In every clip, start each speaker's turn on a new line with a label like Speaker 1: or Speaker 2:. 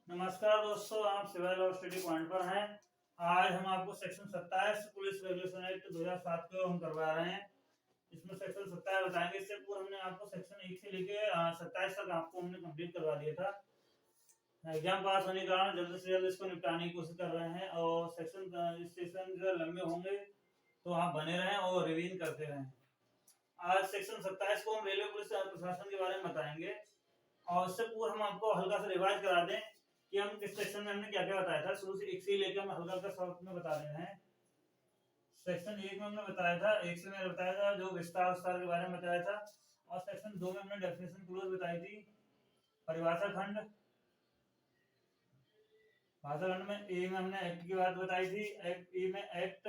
Speaker 1: नमस्कार दोस्तों, आप सिविल और स्टडी पॉइंट पर हैं। आज हम आपको सेक्शन 27 पुलिस रेगुलेशन एक्ट 2007 को हम करवा रहे हैं। इसमें सेक्शन 27 बताएंगे। इससे पूर्व हमने आपको सेक्शन 1 से लेके 27 तक आपको हमने कंप्लीट करवा दिया था। एग्जाम पास होने के कारण जल्द से जल्द इसको निपटाने की कोशिश कर रहे हैं और सेक्शन जो लंबे होंगे तो आप बने रहें और रिवीजन करते रहें। आज सेक्शन 27 को हम रेलवे पुलिस प्रशासन के बारे में बताएंगे और उससे पूर्व हम आपको हल्का सा रिवाइज करा दें कि हम किस सेक्शन में हमने क्या क्या बताया था। शुरू से 1 से लेकर हम हल्का हल्का शॉर्ट में बता रहे हैं। सेक्शन 1 में हमने बताया था, 1 से मैंने बताया था जो विस्तार के बारे में बताया था, और सेक्शन 2 में हमने डेफिनेशन क्लोज बताई थी। परिभाषा खंड, भाषा खंड में ए में हमने एक्ट की बात बताई थी। ए में एक्ट,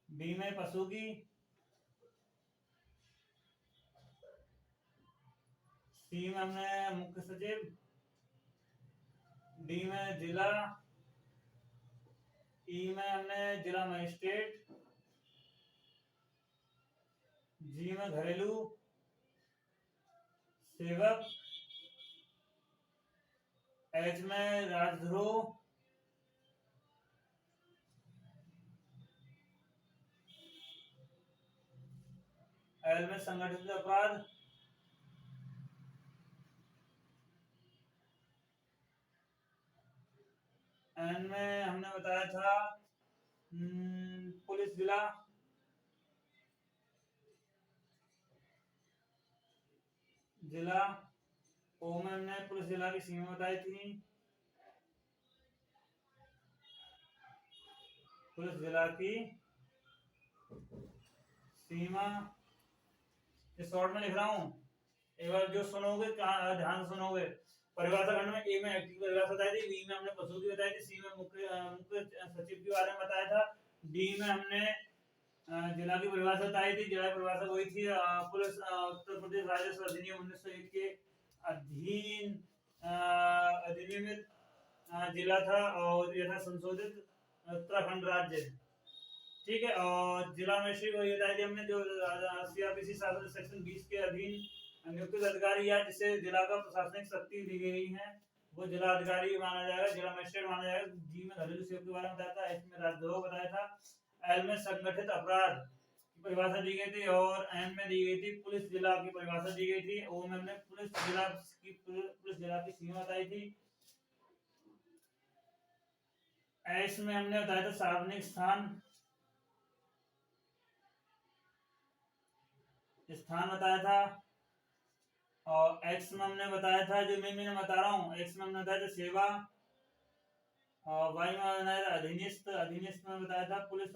Speaker 1: बी में पशु की, सी में हमने मुख्य सचिव, डी में जिला, ई में हमने जिला मजिस्ट्रेट, जी में घरेलू सेवक, एच में राजद्रोह, एल में संगठित अपराध, एन में हमने बताया था पुलिस जिला। ओ में हमने पुलिस जिला की सीमा बताई थी। पुलिस जिला की सीमा शॉर्ट में लिख रहा हूँ, एक बार जो सुनोगे ध्यान सुनोगे। परिभाषा खंड में ए में एक्ट की परिभाषा बताई थी, बी में हमने पशु की बताई थी, सी में मुख्य सचिव के बारे में बताया था, डी में हमने जिला की परिभाषा बताई थी। जिला की परिभाषा वही थी पुलिस उत्तर प्रदेश राजस्व अधिनियम 1901 के अधीन अधिनियमित जिला था और यह था संशोधित उत्तराखंड राज्य। ठीक है, और जिला मजिस्ट्रेट वही बताई थी हमने जो सीआरपीसी शासन सेक्शन 20 के अधीन नियुक्त अधिकारी या जिसे जिला का प्रशासनिक शक्ति दी गई है वो जिला अधिकारी माना जाएगा, जिला मजिस्ट्रेट माना जाएगा। जी में घरेलू सेवक के बारे में बताया था, एच में राजद्रोह बताया था, एल में संगठित अपराध की परिभाषा दी गई थी और एन में दी गई थी पुलिस जिला की परिभाषा दी गई थी। ओ में हमने पुलिस जिला की सीमा बताई थी। एस में हमने बताया था सार्वजनिक स्थान बताया था, और एक्स में हमने बताया था जो मैं बता रहा हूँ, एक्स में हमने बताया था सेवा, और वाई में बताया था अधीनस्थ में बताया था पुलिस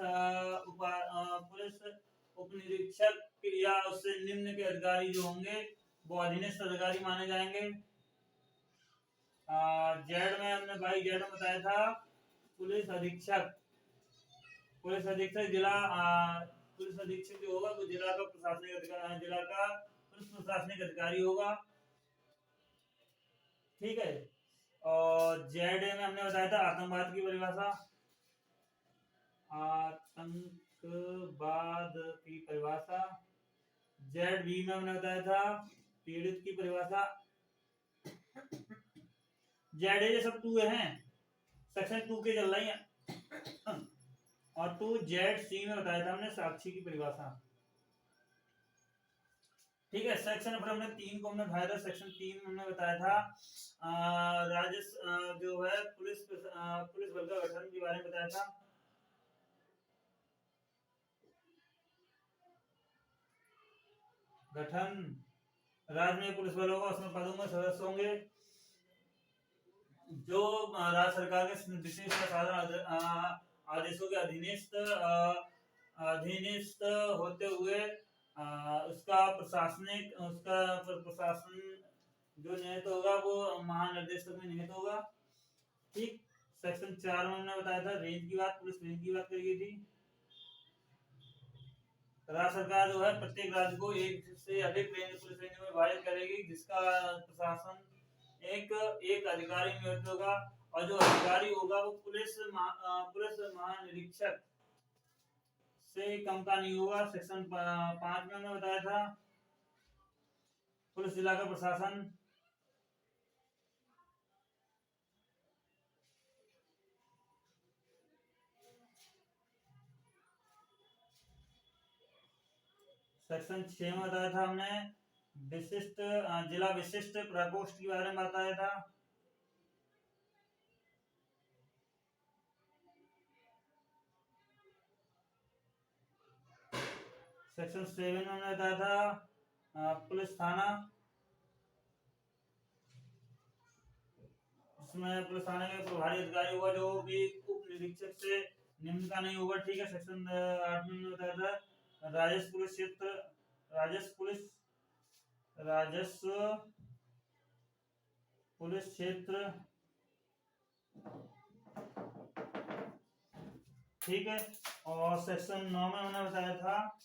Speaker 1: उप निरीक्षक या उससे निम्न के अधिकारी जो होंगे वो अधीनस्थ अधिकारी माने जाएंगे। जेड में हमने भाई जेड में बताया था पुलिस अधीक्षक जिला पुलिस अधीक्षक जो होगा वो जिला का प्रशासनिक अधिकारी, जिला का पुलिस प्रशासनिक अधिकारी होगा। ठीक है, और जेड में हमने बताया था आतंकवाद की परिभाषा, जेड बी में हमने बताया था पीड़ित की परिभाषा। जेड ये सब 2 हैं, सेक्शन 2 के चल रही है। और 2 जेड सी में बताया था हमने साक्षी की परिभाषा। ठीक है, सेक्शन नंबर हमने 3 को हमने बताया था, सेक्शन 3 में हमने बताया था राजस्व जो है पुलिस बल का गठन के बारे में बताया था। गठन राज्य में पुलिस बल होगा, उसमें पदों में सदस्य होंगे जो राज्य सरकार के विशेष आदेशों के अधीनस्थ होते हुए उसका प्रशासन जो निहित होगा वो महानिर्देशक में निहित होगा। ठीक, सेक्शन 4 में हमने बताया था रेंज की बात, पुलिस रेंज की बात करी गई थी। राज्य सरकार जो है प्रत्येक राज्य को एक से अधिक पुलिस रेंज में विभाजित करेगी, जिसका प्रशासन एक अधिकारी नियुक्त होगा, और जो अधिकारी होगा वो पुलिस महानिरीक्षक से कम का नहीं होगा। सेक्शन 5 में हमने बताया था पुलिस जिला का प्रशासन सेक्शन 6 में बताया था हमने विशिष्ट जिला विशिष्ट प्रकोष्ठ के बारे में बताया था। सेक्शन 7 में हमने बताया था पुलिस थाना, इसमें पुलिस थाने के प्रभारी अधिकारी होगा जो भी उप निरीक्षक से निम्न का नहीं होगा। ठीक है। सेक्शन 8 में बताया था राजस्व पुलिस क्षेत्र, राजस्व पुलिस क्षेत्र। ठीक है। और सेक्शन 9 में हमने बताया था,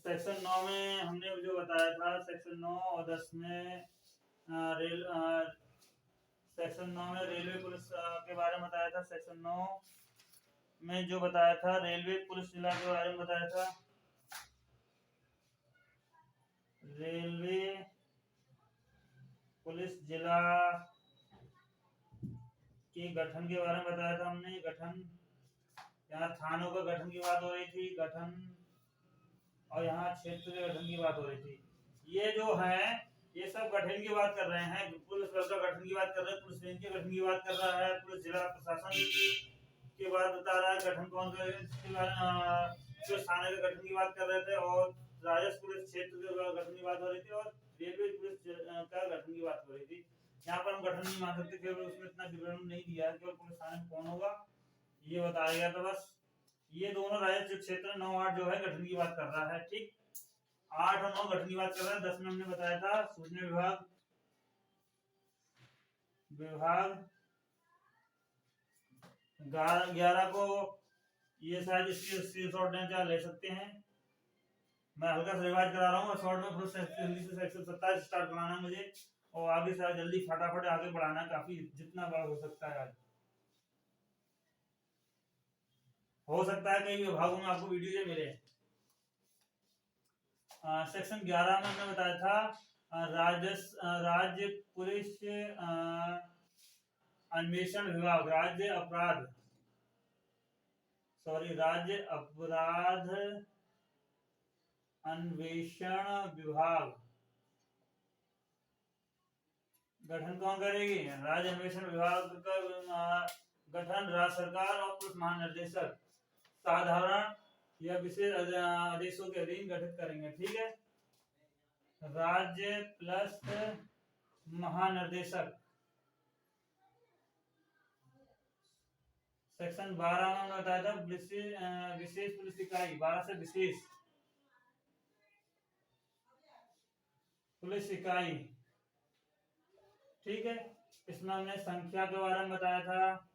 Speaker 1: सेक्शन 9 में हमने जो बताया था सेक्शन 9 और 10 में सेक्शन 9 में रेलवे पुलिस के बारे में बताया था। सेक्शन 9 में जो बताया था रेलवे पुलिस जिला के बारे में बताया था, रेलवे पुलिस जिला के गठन के बारे में बताया था हमने। गठन, यहाँ थानों का गठन की बात हो रही थी, गठन, और यहाँ क्षेत्र के गठन की बात हो रही थी। ये जो है ये सब गठन की बात कर रहे हैं। पुलिस बल का गठन की बात कर रहे हैं, पुलिस रेंज के गठन की बात कर रहा है, पुलिस जिला प्रशासन के बारे में बता रहा है, गठन कौन सा पुलिस थाने के गठन की बात कर रहे थे, और राजस्व पुलिस क्षेत्र के गठन की बात हो रही थी, और रेलवे पुलिस का गठन की बात हो रही थी। यहाँ पर हम गठन नहीं मान सकते, केवल उसमें इतना विवरण नहीं दिया है, केवल पुलिस थाने में कौन होगा ये बताया गया था बस। ये दोनों राजस्व क्षेत्र 9-8 जो है गठन की बात कर रहा है। ठीक, 8 और 9 गठन की बात कर रहा है। 10 में हमने बताया था सूचना विभाग, 11 को ये शायद इसके स्क्रीनशॉट ले सकते हैं। मैं हल्का सा रिवाइज करा रहा हूँ शॉर्ट में, जल्दी से सेक्शन 27 स्टार्ट कराना है मुझे, और आगे शायद जल्दी फटाफट आगे बढ़ाना है, काफी जितना बड़ा हो सकता है। आज हो सकता है कई विभागों में आपको वीडियो ये मिले। सेक्शन 11 में हमने बताया था राज्य पुलिस अन्वेषण विभाग, राज्य अपराध अन्वेषण विभाग गठन कौन करेगी? राज्य अन्वेषण विभाग का गठन राज्य सरकार और पुलिस महानिदेशक साधारण या विशेष आदेशों के अधीन गठित करेंगे। ठीक है। राज्य प्लस महानिदेशक। सेक्शन 12 में बताया था विशेष पुलिस इकाई, 12 से विशेष पुलिस इकाई। ठीक है। इसमें हमने संख्या के बारे में बताया था,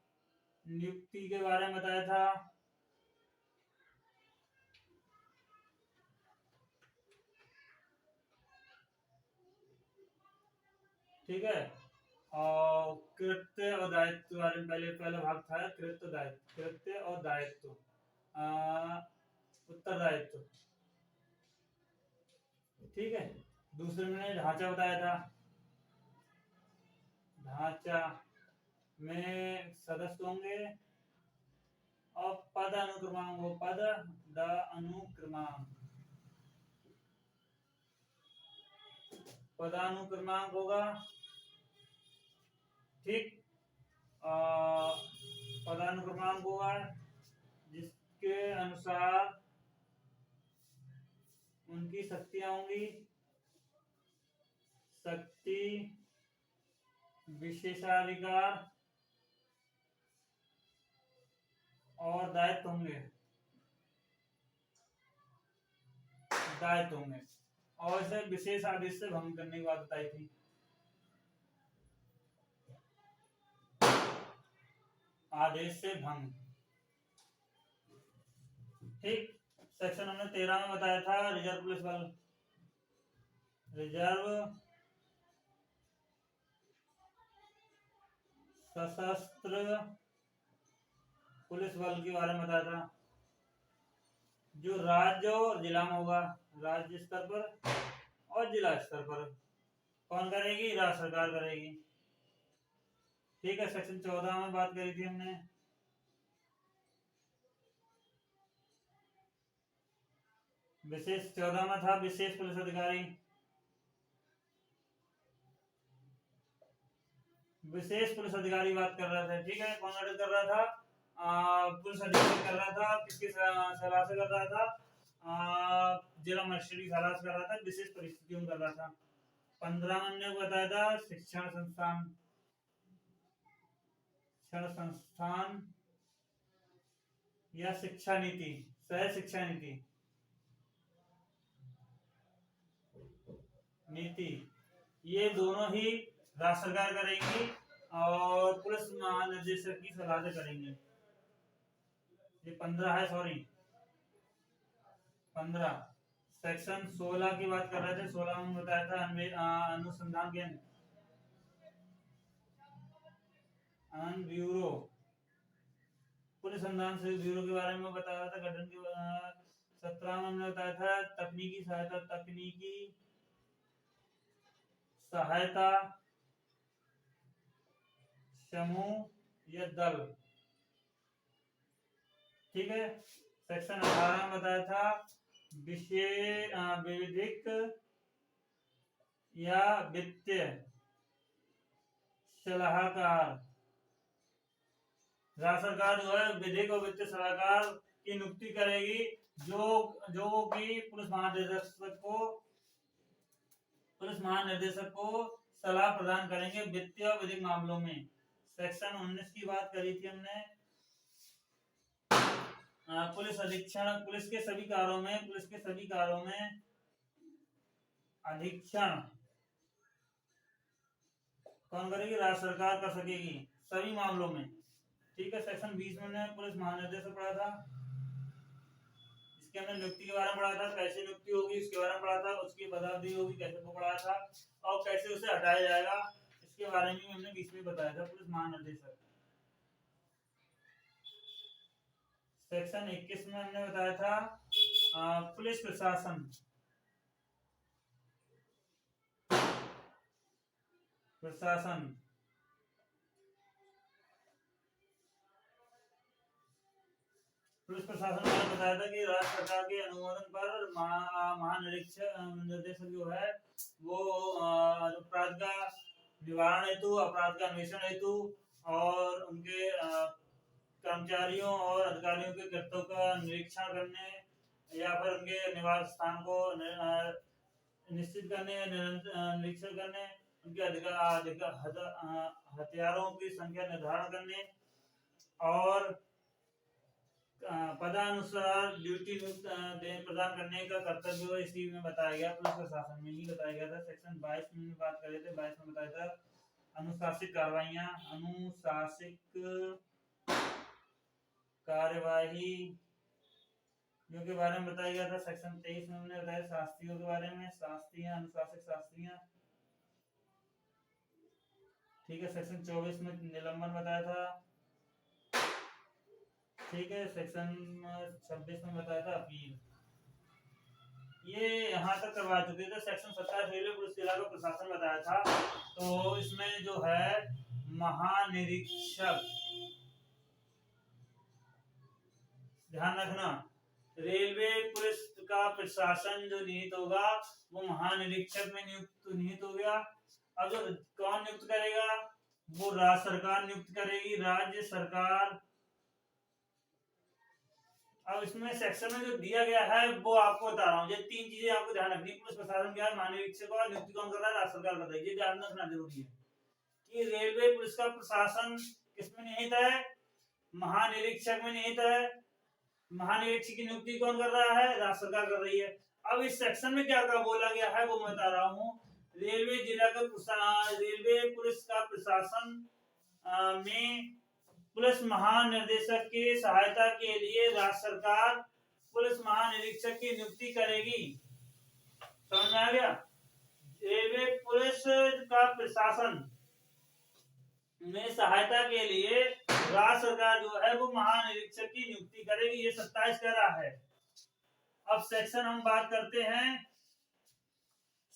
Speaker 1: नियुक्ति के बारे में बताया था, ठीक है, और कृत्य और दायित्व के बारे में पहला भाग था कृत्य और दायित्व, उत्तरदायित्व। ठीक है। दूसरे में ढांचा बताया था, ढांचा में सदस्य होंगे और पदानुक्रमांक होगा। ठीक, पदानुक्रमांक होगा जिसके अनुसार उनकी शक्तियां होंगी, शक्ति, विशेषाधिकार और दायित्व होंगे, और इसे विशेष आदेश से भंग करने की बात बताई थी। आदेश से भंग। ठीक। सेक्शन हमने 13 में बताया था रिजर्व पुलिस बल, रिजर्व सशस्त्र पुलिस बल के बारे में बताया था, जो राज्य और जिला में होगा, राज्य स्तर पर और जिला स्तर पर। कौन करेगी? राज्य सरकार करेगी। ठीक है। सेक्शन 14 में बात करी थी हमने, विशेष 14 में था विशेष पुलिस अधिकारी। विशेष पुलिस अधिकारी बात कर रहा था, ठीक है। कौन ऑडिट कर रहा था? पुलिस अधीक्षक कर रहा था। किसकी सलाह से कर रहा था? जिला मजिस्ट्रेट की सलाह से कर रहा था, विशेष परिस्थितियों में कर रहा था। 15 में हमने बताया था शिक्षण संस्थान या शिक्षा नीति, सह शिक्षा नीति, ये दोनों ही राज्य सरकार करेंगी और पुलिस महानिदेशक की सलाह से करेंगे। ये 15 है, सॉरी 15। सेक्शन 16 की बात कर रहे थे। 16 में बताया था अनुसंधान केंद्र, ब्यूरो, पुलिस अनुसंधान से ब्यूरो के बारे में बताया था। गठन के 17 में हमने बताया था तकनीकी सहायता समूह या दल, ठीक है। सेक्शन 18 में बताया था विधिक या वित्तीय सलाहकार। राज्य सरकार जो है विधिक और वित्तीय सलाहकार की नियुक्ति करेगी, जो कि पुलिस महानिदेशक को सलाह प्रदान करेंगे वित्तीय और विधिक मामलों में। सेक्शन 19 की बात करी थी हमने। पुलिस अधीक्षण, पुलिस के सभी कार्यों में अधीक्षण कौन करेगी? राज्य सरकार कर सकेगी सभी मामलों में, ठीक है। सेक्शन 20 में पुलिस महानिदेशक पढ़ा था। इसके हमने नियुक्ति के बारे में पढ़ा था, कैसे नियुक्ति होगी इसके बारे में पढ़ा था। उसकी पदावधि होगी कैसे वो पढ़ा था, और कैसे उसे हटाया जाएगा इसके बारे में हमने 20 में बताया था, पुलिस महानिदेशक। सेक्शन 21 में हमने बताया था पुलिस प्रशासन। पुलिस प्रशासन में बताया था कि राज्य सरकार के अनुमोदन पर महानिदेशक जो है वो अपराध का निवारण हेतु, अपराध का अन्वेषण हेतु और उनके कर्मचारियों और अधिकारियों के कृत्यों का निरीक्षण करने या फिर उनके निवास स्थान को निश्चित करने, निरीक्षण करने, उनके हथियारों की संख्या निर्धारण करने और पदानुसार ड्यूटी प्रदान करने का कर्तव्य इसी में बताया गया, पुलिस प्रशासन में ही बताया गया था। सेक्शन 22 में बात कर रहे थे। 22 में बताया था अनुशासित कार्यवाही के बारे में बताया गया था। सेक्शन 23 में हमने बताया शास्त्रियों के बारे में, अनुशासित शास्त्रियां, ठीक है। सेक्शन 24 में निलंबन बताया था, ठीक है। सेक्शन 26 में बताया था अपील। ये यहाँ तक करवा चुके थे। सेक्शन 27 रेलवे पुलिस जिला का प्रशासन बताया था। तो इसमें जो है महानिरीक्षक, ध्यान रखना, रेलवे पुलिस का प्रशासन जो निहित होगा वो महानिरीक्षक में निहित हो गया। अब जो कौन नियुक्त करेगा? वो राज्य सरकार नियुक्त करेगी, राज्य सरकार। अब इसमें सेक्शन में जो दिया गया है वो आपको बता रहा हूँ। ये 3 चीजें आपको ध्यान रखनी। पुलिस प्रशासन क्या है? महानिरीक्षक और नियुक्ति कौन कर रहा है? राज्य सरकार कर रही है। ये ध्यान रखना जरूरी है कि रेलवे पुलिस का प्रशासन किसमें निहित है? महानिरीक्षक में निहित है। महानिरीक्षक की नियुक्ति कौन कर रहा है? राज्य सरकार कर रही है। अब इस सेक्शन में क्या क्या बोला गया है वो मैं बता रहा हूँ। रेलवे पुलिस का प्रशासन में पुलिस महानिदेशक की सहायता के लिए राज्य सरकार पुलिस महानिरीक्षक की नियुक्ति करेगी। समझ में आ गया? रेलवे पुलिस का प्रशासन में सहायता के लिए राज्य सरकार जो है वो महानिरीक्षक की नियुक्ति करेगी। ये 27 कह रहा है। अब सेक्शन हम बात करते हैं,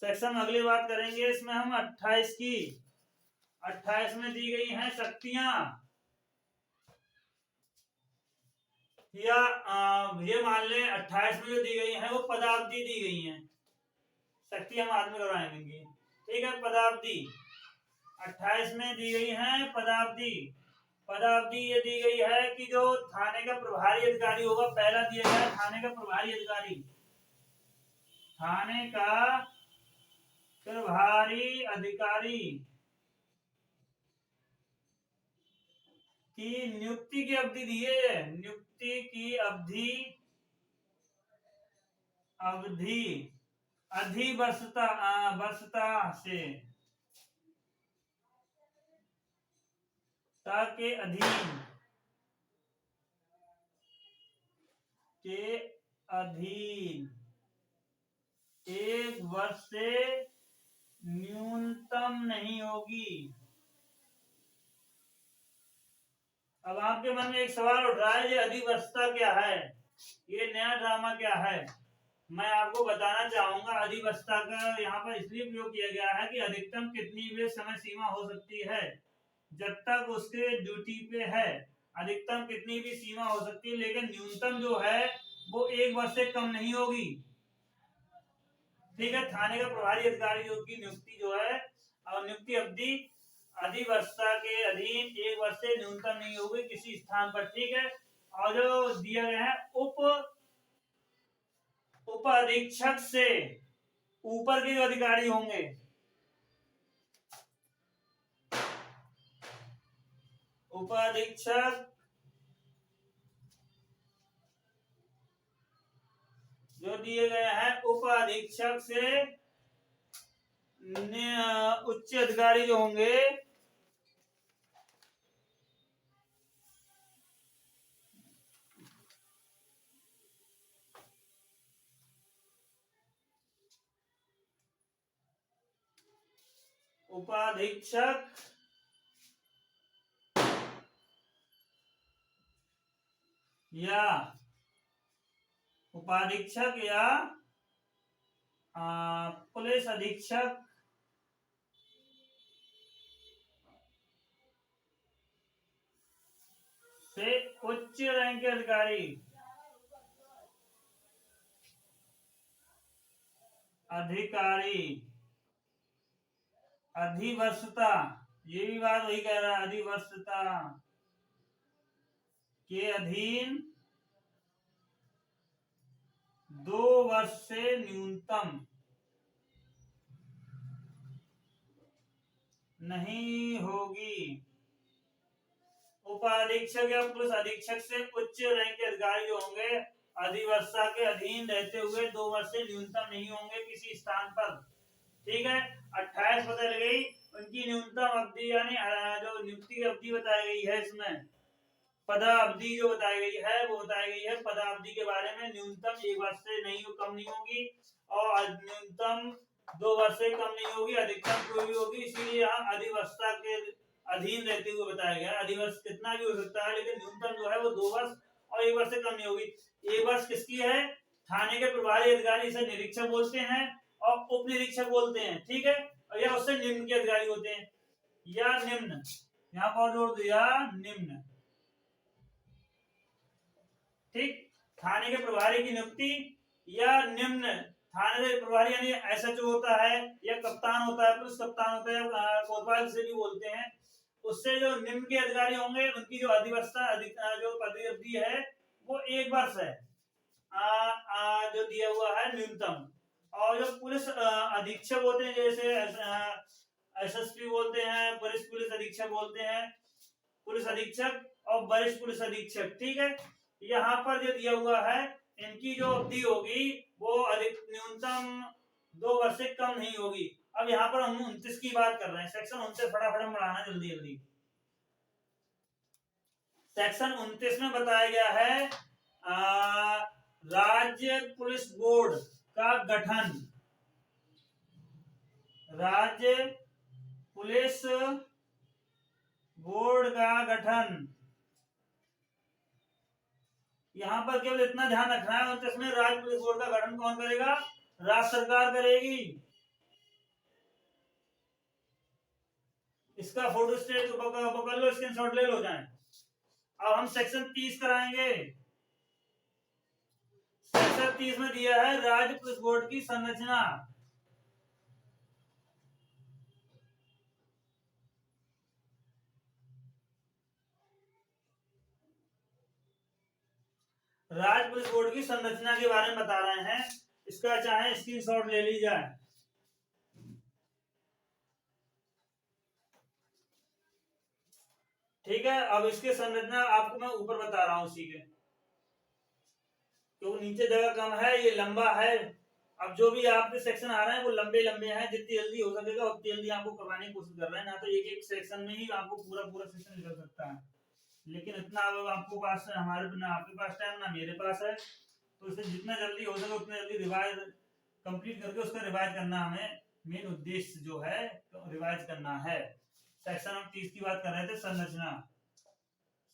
Speaker 1: सेक्शन अगली बात करेंगे इसमें हम 28 की। 28 में दी गई हैं शक्तियां। या ये मान लें 28 में जो दी गई है वो पदावधि दी गई है, शक्ति हम आदमी दोहराएंगे, ठीक है। पदावधि 28 में दी गई है पदावधि। पदावधि ये दी गई है कि जो थाने का प्रभारी अधिकारी होगा, पहला दिया गया है थाने का प्रभारी अधिकारी, थाने का प्रभारी अधिकारी की नियुक्ति की अवधि दी है, नियुक्ति की अवधि अधिवर्षता से के अधीन 1 वर्ष से न्यूनतम नहीं होगी। अब आपके मन में एक सवाल उठ रहा है, ये अधिवर्षता क्या है, ये नया ड्रामा क्या है। मैं आपको बताना चाहूंगा, अधिवर्षता का यहाँ पर इसलिए प्रयोग किया गया है कि अधिकतम कितनी भी समय सीमा हो सकती है जब तक उसके ड्यूटी पे है। अधिकतम कितनी भी सीमा हो सकती है, लेकिन न्यूनतम जो है वो 1 वर्ष से कम नहीं होगी, ठीक है। थाने का प्रभारी अधिकारी की नियुक्ति जो है, और नियुक्ति अवधि अधिवर्षता के अधीन 1 वर्ष से न्यूनतम नहीं होगी किसी स्थान पर, ठीक है। और जो दिया गया है उप अधीक्षक से ऊपर के जो अधिकारी होंगे, उप अधीक्षक जो दिए गए हैं, उप अधीक्षक से उच्च अधिकारी जो होंगे, उपाधीक्षक या उपाधीक्षक या पुलिस अधीक्षक से उच्च रैंक के अधिकारी अधिवर्षता, ये भी बात वही कह रहा है, अधिवर्षता के अधीन 2 वर्ष से न्यूनतम नहीं होगी। उपाधीक्षक या पुलिस अधीक्षक से उच्च रैंक के अधिकारी जो होंगे, अधिवर्षता के अधीन रहते हुए 2 वर्ष से न्यूनतम नहीं होंगे किसी स्थान पर, ठीक है। 28 बदल गई, उनकी न्यूनतम अवधि यानी जो नियुक्ति की अवधि बताई गई है, इसमें पदावधि जो बताई गई है वो बताई गई है पदावधि के बारे में, न्यूनतम 1 वर्ष से कम नहीं होगी और न्यूनतम 2 वर्ष से कम नहीं होगी, अधिकतम कोई भी होगी। इसीलिए यहाँ अधिवर्षता के अधीन रहते हुए बताया गया। अधिवर्ष कितना भी हो सकता है, लेकिन न्यूनतम जो है वो 2 वर्ष और 1 वर्ष से कम नहीं होगी। 1 वर्ष किसकी है, थाने के प्रभारी अधिकारी से निरीक्षक बोलते हैं और उप निरीक्षक बोलते हैं, ठीक है। या उससे निम्न के अधिकारी होते हैं, या निम्न, यहाँ पर जोड़ दिया निम्न, ठीक। थाने के प्रभारी की नियुक्ति या निम्न थाने के प्रभारी यानी एसएचओ होता है या कप्तान होता है, पुलिस कप्तान होता है, कोतवाल से भी बोलते हैं, उससे जो निम्न के अधिकारी होंगे उनकी जो अधिवर्षता जो पदवी है वो 1 वर्ष है, जो दिया हुआ है न्यूनतम। और जो पुलिस अधीक्षक होते हैं, जैसे एसएसपी बोलते हैं, वरिष्ठ पुलिस अधीक्षक बोलते हैं, पुलिस अधीक्षक और वरिष्ठ पुलिस अधीक्षक, ठीक है। यहाँ पर जो दिया हुआ है, इनकी जो अवधि होगी वो न्यूनतम 2 वर्ष से कम नहीं होगी। अब यहाँ पर हम 29 की बात कर रहे हैं, सेक्शन 29 फटाफट बढ़ाना जल्दी जल्दी। सेक्शन 29 में बताया गया है राज्य पुलिस बोर्ड का गठन, राज्य पुलिस बोर्ड का गठन। यहाँ पर केवल इतना ध्यान रखना है, 29 में राज्य पुलिस बोर्ड का गठन कौन करेगा, राज्य सरकार करेगी। इसका फोटो स्टेट पकड़ लो, स्क्रीनशॉट ले लो जाए। अब हम सेक्शन 30 कराएंगे। सेक्शन 30 में दिया है राज्य पुलिस बोर्ड की संरचना। राज्य पुलिस बोर्ड की संरचना के बारे में बता रहे हैं, इसका चाहे स्क्रीनशॉट ले ली जाए। ठीक है, अब इसके संरचना आपको मैं ऊपर बता रहा हूं उसी के, क्योंकि नीचे जगह कम है, ये लंबा है। अब जो भी आपके सेक्शन आ रहे हैं वो लंबे लंबे हैं, जितनी जल्दी हो सकेगा उतनी जल्दी आपको करवाने की कोशिश कर रहे हैं, ना तो एक एक सेक्शन में ही आपको पूरा पूरा सेक्शन निकल सकता है, लेकिन इतना अब आपको पास हमारे ना आपके पास टाइम ना मेरे पास है, तो इसे जितना जल्दी हो सके उतना जल्दी रिवाइज कंप्लीट करके उसका रिवाइज करना हमें मेन उद्देश्य जो है, तो रिवाइज करना है। सेक्शन हम 30 की बात कर रहे थे, संरचना।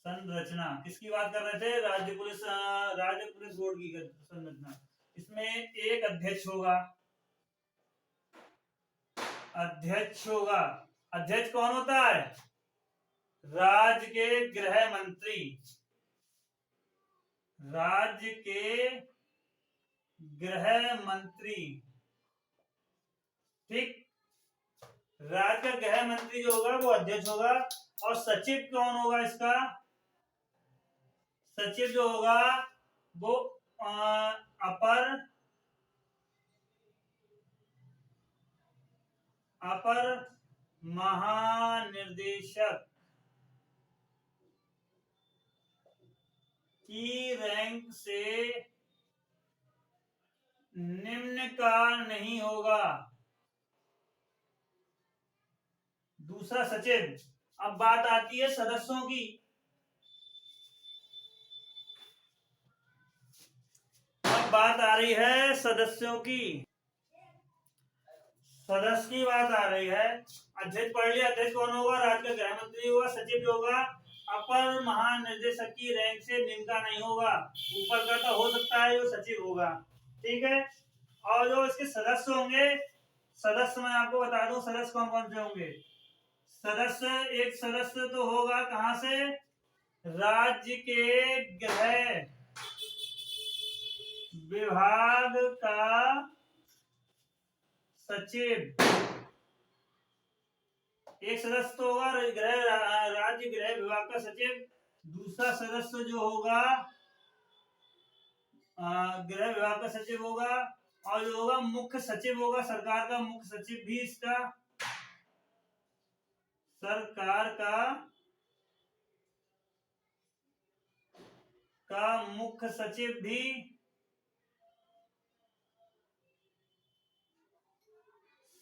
Speaker 1: संरचना किसकी बात कर रहे थे? राज्य पुलिस बोर्ड की संरचना। इसमें एक अध्यक्ष होगा। अध्यक्ष होगा। अध्यक्ष कौन होता है? राज्य के गृह मंत्री। राज्य के गृह मंत्री, ठीक। राज्य का गृह मंत्री जो होगा वो अध्यक्ष होगा। और सचिव कौन होगा इसका? सचिव जो होगा वो अपर महानिर्देशक की रैंक से निम्न का नहीं होगा। दूसरा सचिव। अब बात आती है सदस्यों की। अब बात आ रही है सदस्यों की। सदस्य की बात आ रही है। अध्यक्ष पढ़ लिया। अध्यक्ष कौन होगा? राज्य का गृह मंत्री होगा। सचिव जो होगा अपर महानिदेशक की रैंक से निम्न का नहीं होगा, ऊपर का तो हो सकता है, जो सचिव होगा, ठीक है। और जो इसके सदस्य होंगे, सदस्य मैं आपको बता दूं सदस्य कौन कौन से होंगे। सदस्य, एक सदस्य तो होगा कहां से? राज्य के गृह विभाग का सचिव। एक सदस्य तो होगा राज्य गृह विभाग का सचिव। दूसरा सदस्य जो होगा गृह विभाग का सचिव होगा। और जो होगा मुख्य सचिव होगा, सरकार का मुख्य सचिव भी इसका, सरकार का मुख्य सचिव भी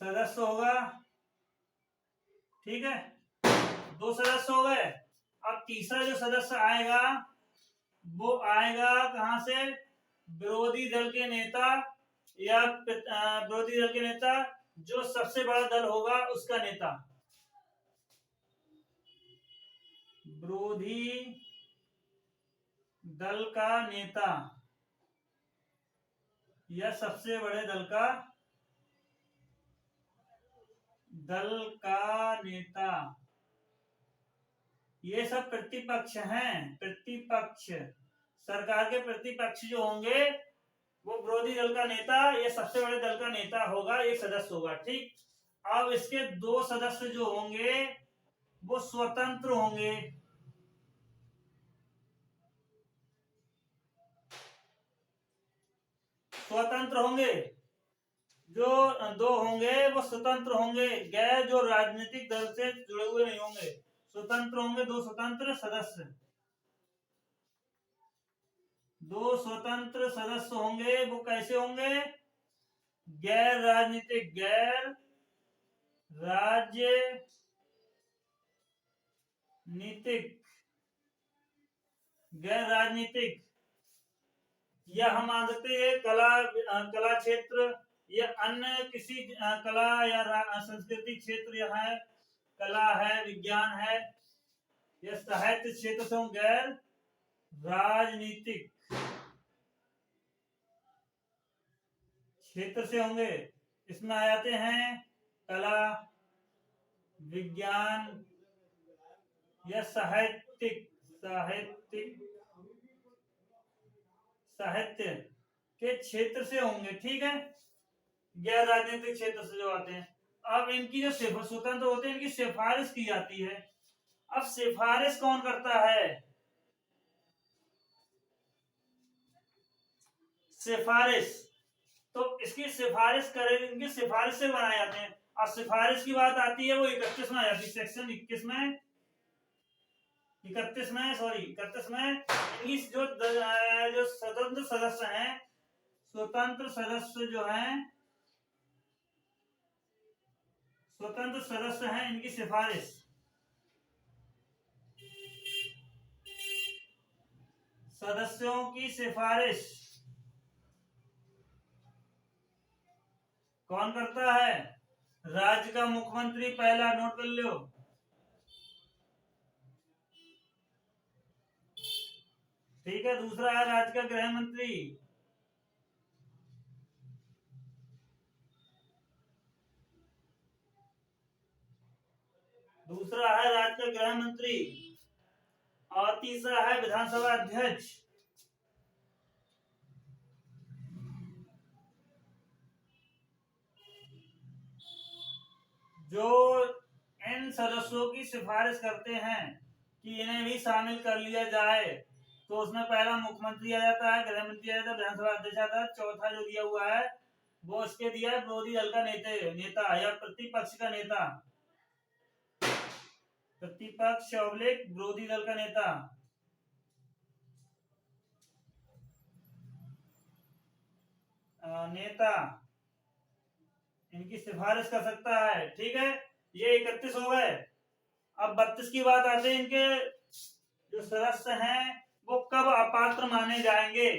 Speaker 1: सदस्य होगा, ठीक है। दो सदस्य हो गए। अब तीसरा जो सदस्य आएगा वो आएगा कहां से? विरोधी दल के नेता, या विरोधी दल के नेता, जो सबसे बड़ा दल होगा उसका नेता। विरोधी दल का नेता या सबसे बड़े दल का नेता। ये सब प्रतिपक्ष हैं। प्रतिपक्ष, सरकार के प्रतिपक्ष जो होंगे वो विरोधी दल का नेता या सबसे बड़े दल का नेता होगा, एक सदस्य होगा, ठीक। अब इसके दो सदस्य जो होंगे वो स्वतंत्र होंगे। स्वतंत्र होंगे। जो दो होंगे वो स्वतंत्र होंगे, गैर जो राजनीतिक दल से जुड़े हुए नहीं होंगे, स्वतंत्र होंगे। दो स्वतंत्र सदस्य, दो स्वतंत्र सदस्य होंगे। वो कैसे होंगे? गैर राजनीतिक, गैर राजनीतिक, या हम मान सकते हैं कला क्षेत्र, या अन्य किसी कला या संस्कृति क्षेत्र, या है कला है, विज्ञान है, या साहित्य क्षेत्र से हम गैर राजनीतिक क्षेत्र से होंगे। इसमें आ जाते हैं कला, विज्ञान या साहित्य, के क्षेत्र से होंगे, ठीक है, गैर राजनीतिक क्षेत्र से जो आते हैं। अब इनकी जो स्वतंत्र होते हैं, इनकी सिफारिश की जाती है। अब सिफारिश कौन करता है? सिफारिश, तो इसकी सिफारिश करे, इनकी सिफारिश से बनाए जाते हैं। अब सिफारिश की बात आती है वो 31 में आ जाती है, सेक्शन 21 में, 31 में, सॉरी 31 में। इनकी जो स्वतंत्र सदस्य हैं, स्वतंत्र सदस्य जो हैं, स्वतंत्र सदस्य हैं, इनकी सिफारिश, सदस्यों की सिफारिश कौन करता है? राज्य का मुख्यमंत्री, पहला नोट कर लो। ठीक है, दूसरा है राज्य का गृह मंत्री, दूसरा है राज्य का गृह मंत्री, और तीसरा है विधानसभा अध्यक्ष। जो इन सदस्यों की सिफारिश करते हैं कि इन्हें भी शामिल कर लिया जाए, तो उसमें पहला मुख्यमंत्री आ जाता है, गृह मंत्री आ जाता है, विधानसभा अध्यक्ष आता है, चौथा जो दिया हुआ है वो इसके दिया है विरोधी दल का नेता या प्रतिपक्ष का नेता, प्रतिपक्ष ऑब्लिक विरोधी दल का नेता। नेता इनकी सिफारिश कर सकता है, ठीक है। ये 31 हो गए। अब 32 की बात आती है, इनके जो सदस्य हैं वो कब अपात्र माने जाएंगे?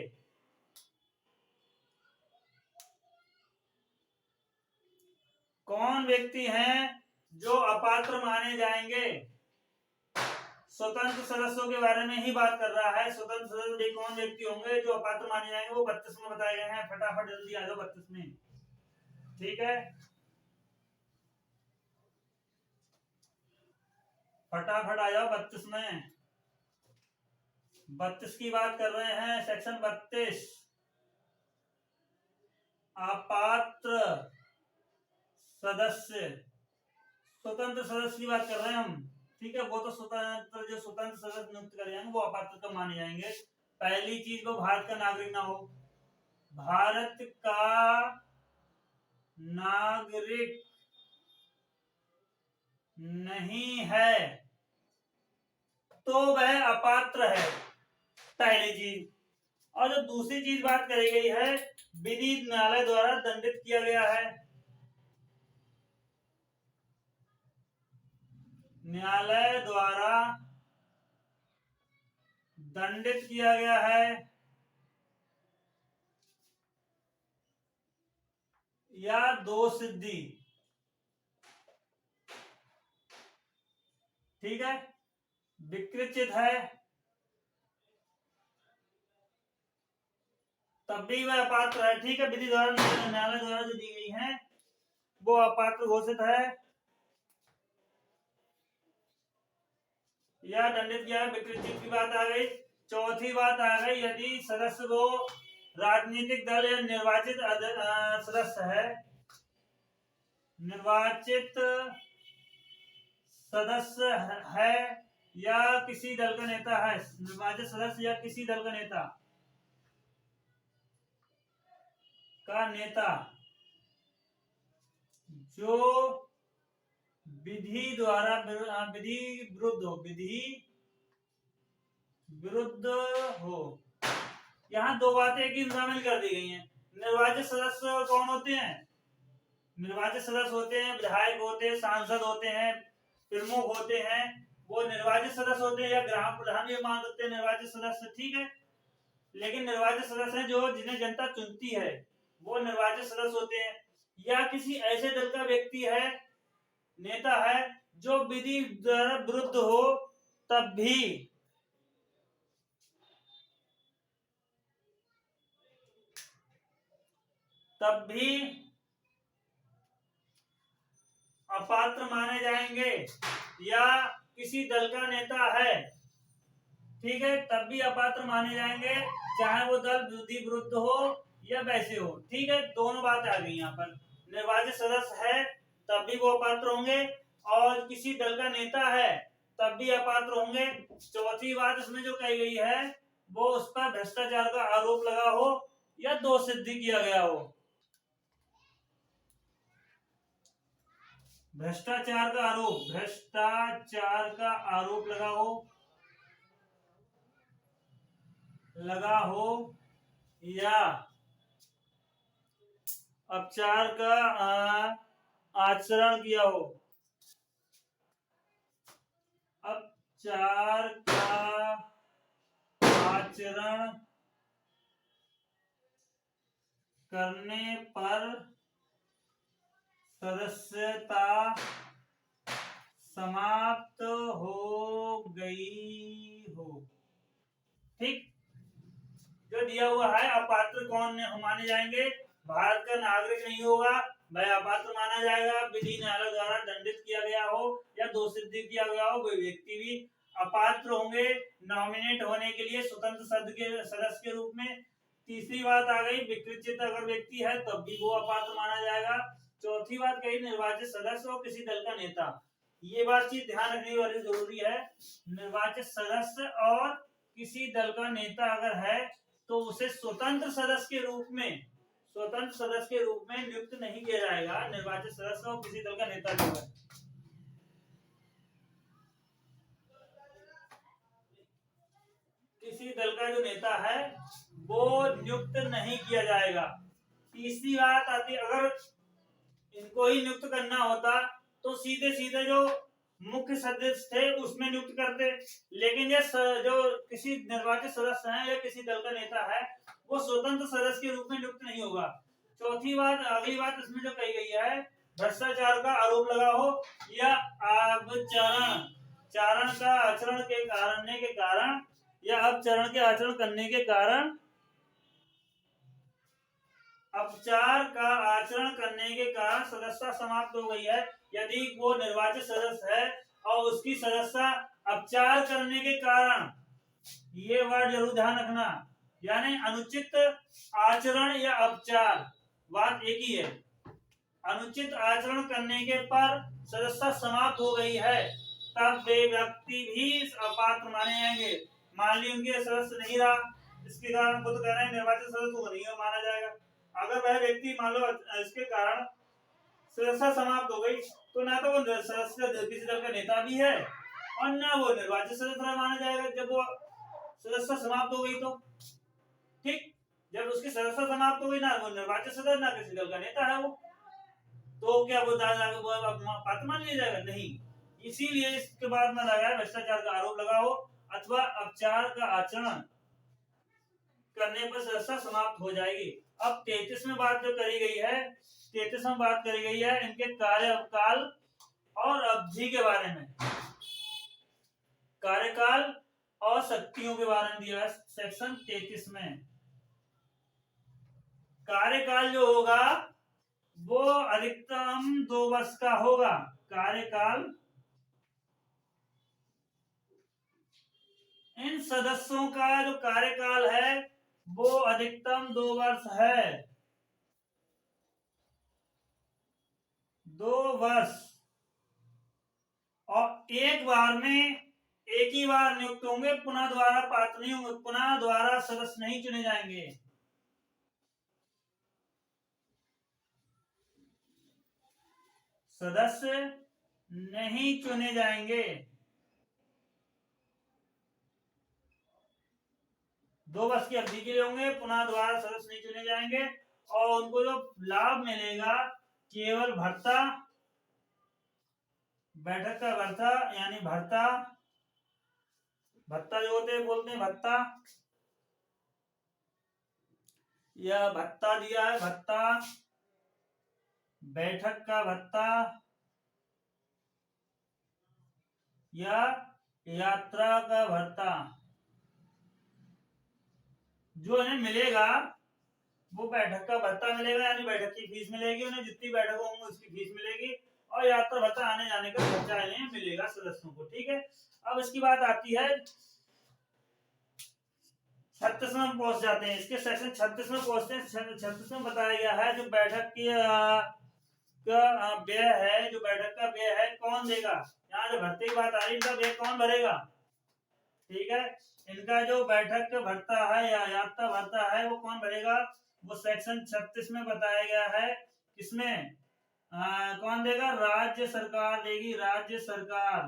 Speaker 1: कौन व्यक्ति हैं जो अपात्र माने जाएंगे? स्वतंत्र सदस्यों के बारे में ही बात कर रहा है। स्वतंत्र सदस्य कौन व्यक्ति होंगे जो अपात्र माने जाएंगे, वो 32 में बताए गए हैं। फटाफट जल्दी आ जाओ 32 में, ठीक है, फटाफट आ जाओ 32 में। 32 की बात कर रहे हैं, सेक्शन 32, अपात्र सदस्य, स्वतंत्र सदस्य की बात कर रहे हैं हम, ठीक है। वो तो स्वतंत्र, जो स्वतंत्र सदस्य नियुक्त करे जाएंगे वो अपात्र कब माने जाएंगे? पहली चीज, वो भारत का नागरिक ना हो, भारत का नागरिक नहीं है तो वह अपात्र है, पहली चीज। और जो दूसरी चीज बात करी गई है, विधि न्यायालय द्वारा दंडित किया गया है, न्यायालय द्वारा दंडित किया गया है, या दोष सिद्धि, ठीक है, विकृचित है, तब भी वह अपात्र है, ठीक है। विधि द्वारा, न्यायालय द्वारा जो दी गई है वो अपात्र घोषित है या दंडित किया है, विकृचित की बात आ गई। चौथी बात आ गई, यदि सदस्य वो राजनीतिक दल या निर्वाचित सदस्य है, निर्वाचित सदस्य है या किसी दल का नेता है, निर्वाचित सदस्य या किसी दल का नेता जो विधि द्वारा विरुद्ध हो। यहाँ दो बातें एक ही शामिल कर दी गई हैं। निर्वाचित सदस्य कौन होते हैं? निर्वाचित सदस्य होते हैं, विधायक होते हैं, सांसद होते हैं, प्रमुख होते हैं, वो निर्वाचित सदस्य होते हैं, या ग्राम प्रधान भी मान सकते हैं निर्वाचित सदस्य, ठीक है। लेकिन निर्वाचित सदस्य जो जिन्हें जनता चुनती है वो निर्वाचित सदस्य होते हैं, या किसी ऐसे दल का व्यक्ति है, नेता है, जो विधि द्वारा विरुद्ध हो, तब भी अपात्र माने जाएंगे, या किसी दल का नेता है, ठीक है, तब भी अपात्र माने जाएंगे, चाहे वो दल विधि विरुद्ध हो या वैसे हो। ठीक है, दोनों बातें आ गई यहाँ पर। निर्वाचित सदस्य है तब भी वो अपात्र होंगे, और किसी दल का नेता है तब भी अपात्र होंगे। चौथी बात इसमें जो कही गई है वो उस पर भ्रष्टाचार का आरोप लगा हो या दोष सिद्ध किया गया हो। भ्रष्टाचार का आरोप लगा हो या अपचार का आचरण किया हो। अपचार का आचरण करने पर सदस्यता समाप्त हो गई हो। ठीक, जो दिया हुआ है अपात्र कौन माने जाएंगे? भारत का नागरिक नहीं होगा, वह अपात्र माना जाएगा। विधि न्यायालय द्वारा दंडित किया गया हो या दोषित किया गया हो, वह व्यक्ति भी अपात्र होंगे नॉमिनेट होने के लिए स्वतंत्र सदस्य के रूप में। तीसरी बात आ गई, विकृत अगर व्यक्ति है तब भी वो अपात्र माना जाएगा। चौथी बात कही, निर्वाचित सदस्य और किसी दल का नेता। ये बातचीत ध्यान रखने वाली जरूरी है। निर्वाचित सदस्य और किसी दल का नेता अगर है तो उसे स्वतंत्र सदस्य के रूप में नियुक्त नहीं किया जाएगा। निर्वाचित सदस्य और किसी दल का नेता जो है, किसी दल का जो नेता है वो नियुक्त नहीं किया जाएगा। तीसरी बात आती है, अगर इनको ही नियुक्त करना होता तो सीधे सीधे जो मुख्य सदस्य थे उसमें नियुक्त करते, लेकिन ये जो किसी निर्वाचित सदस्य है या किसी दल का नेता है वो स्वतंत्र सदस्य के रूप में नियुक्त नहीं होगा। चौथी बात, अगली बात इसमें जो कही गई है, भ्रष्टाचार का आरोप लगा हो या अपचारण का आचरण के कारण या अपचारण के आचरण करने के कारण, अपचार का आचरण करने के कारण सदस्यता समाप्त हो गई है। यदि वो निर्वाचित सदस्य है और उसकी सदस्यता अपचार करने के कारण, ये वर्ड जरूर ध्यान रखना, यानी अनुचित आचरण या अपचार, बात एक ही है। अनुचित आचरण करने के पर सदस्यता समाप्त हो गई है तब वे व्यक्ति भी अपात्र माने जाएंगे। मान ली उनके सदस्य नहीं रहा, इसके कारण खुद कह रहे हैं निर्वाचित सदस्य को नहीं माना जाएगा। अगर वह व्यक्ति मान लो इसके कारण सदस्यता समाप्त हो गई तो ना तो वो किसी दल का नेता भी है और ना वो निर्वाचित सदस्य माना जाएगा जब वो सदस्यता समाप्त हो गई तो। ठीक, जब उसकी सदस्यता समाप्त हो गई, ना वो निर्वाचित सदस्य ना किसी दल का नेता है वो, तो क्या वो पात्र मान लिया जाएगा? नहीं। इसीलिए इसके बाद में लगा भ्रष्टाचार का आरोप लगा हो अथवा अपचार का आचरण करने पर सदस्यता समाप्त हो जाएगी। अब 33 में बात जो करी गई है, 33 में बात करी गई है इनके कार्यकाल और अवधि के बारे में, कार्यकाल और शक्तियों के बारे में दिया है सेक्शन 33 में। कार्यकाल जो होगा वो अधिकतम 2 वर्ष का होगा। कार्यकाल इन सदस्यों का जो कार्यकाल है वो अधिकतम 2 वर्ष है, 2 वर्ष, और एक बार में एक ही बार नियुक्त होंगे, पुनः द्वारा पात्र नहीं होंगे, पुनः द्वारा सदस्य नहीं चुने जाएंगे। सदस्य नहीं चुने जाएंगे, 2 वर्ष की अवधि के लिए होंगे, पुनः द्वारा सदस्य नहीं चुने जाएंगे। और उनको जो लाभ मिलेगा केवल भत्ता, बैठक का भत्ता, यानी भत्ता जो होते हैं बोलते हैं भत्ता, यह भत्ता दिया है, भत्ता, बैठक का भत्ता या यात्रा का भत्ता जो इन्हें मिलेगा वो बैठक का भत्ता मिलेगा, यानी बैठक की फीस मिलेगी, उन्हें जितनी बैठक होंगी उसकी फीस मिलेगी, और यात्रा भत्ता आने जाने का खर्चा इन्हें मिलेगा सदस्यों को। ठीक है, अब इसकी बात आती है 36 में पहुंच जाते हैं। इसके सेक्शन 36 में पहुंचते हैं। 36 में बताया गया है जो बैठक की का व्यय है, जो बैठक का व्यय है कौन देगा। यहाँ जो भर्ती की बात आ रही है, इनका व्यय कौन भरेगा। ठीक है, इनका जो बैठक का भत्ता है या यात्रा भत्ता है वो कौन भरेगा, वो सेक्शन 36 में बताया गया है। किसमें कौन देगा, राज्य सरकार देगी। राज्य सरकार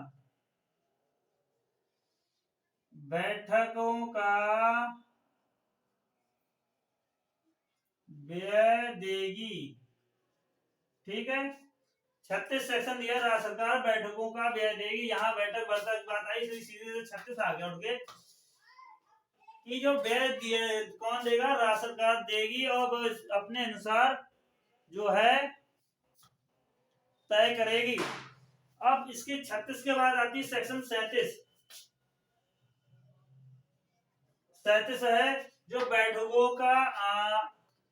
Speaker 1: बैठकों का व्यय देगी। ठीक है, 36 सेक्शन दिया, राज्य सरकार बैठकों का व्यय देगी। यहाँ बैठक भत्ता की बात आई, सीधे 36 आ गया उठ के कि जो व्यय कौन देगा, राज्य सरकार देगी और अपने अनुसार जो है तय करेगी। अब इसके 36 के बाद आती है सेक्शन 37। 37 है जो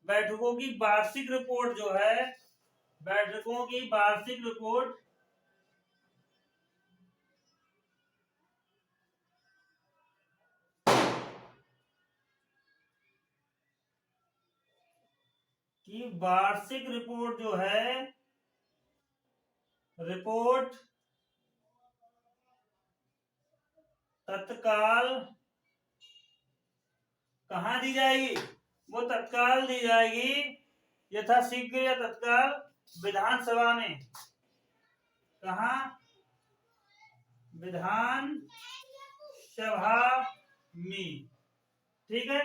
Speaker 1: बैठकों की वार्षिक रिपोर्ट जो है, बैठकों की वार्षिक रिपोर्ट जो है, रिपोर्ट तत्काल कहाँ दी जाएगी, वो तत्काल दी जाएगी यथाशीघ्र या तत्काल विधानसभा में। कहा, विधानसभा में। ठीक है,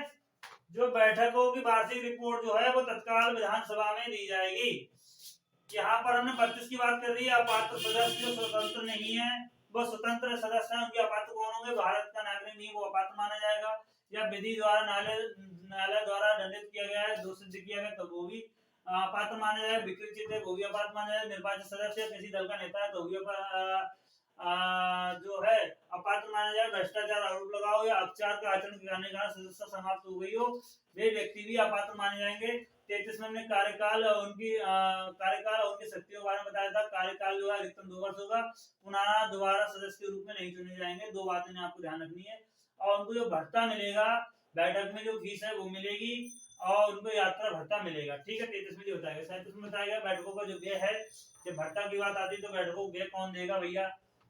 Speaker 1: जो बैठकों की वार्षिक रिपोर्ट जो है वो तत्काल विधानसभा में दी जाएगी। यहाँ पर हमने 32 की बात कर रही है। अपात्र सदस्य जो स्वतंत्र नहीं है, वो स्वतंत्र सदस्य है, उनके अपात्र कौन होंगे, भारत का नागरिक नहीं वो अपात्र माना जाएगा, या विधि द्वारा न्यायालय द्वारा दंडित किया गया है, दोषित किया गया तो वो भी अपात्र माना जाएगा, विकृत है वो भी अपात्र माना जाएगा, निर्वाचित सदस्य किसी दल का नेता है तो भी जो है अपात्र माना जाए, भ्रष्टाचार आरोप लगाओ या अपचार का आचरण करने का सदस्यता समाप्त हो गई हो, वे व्यक्ति भी अपात्र माने जाएंगे। 33 में हमने कार्यकाल उनकी कार्यकाल और उनकी शक्तियों के बारे में बताया था। कार्यकाल जो है अधिकतम 2 वर्ष होगा। पुनः दोबारा सदस्य के रूप में नहीं चुने जाएंगे। 2 बातें आपको ध्यान रखनी है। और उनको जो भत्ता मिलेगा, बैठक में जो फीस है वो मिलेगी और उनको यात्रा भत्ता मिलेगा। ठीक है, 33 में जो बताया, 37 में बताया गया बैठकों का जो व्यय है। जब भत्ता की बात आती है तो बैठकों व्यय कौन देगा भैया,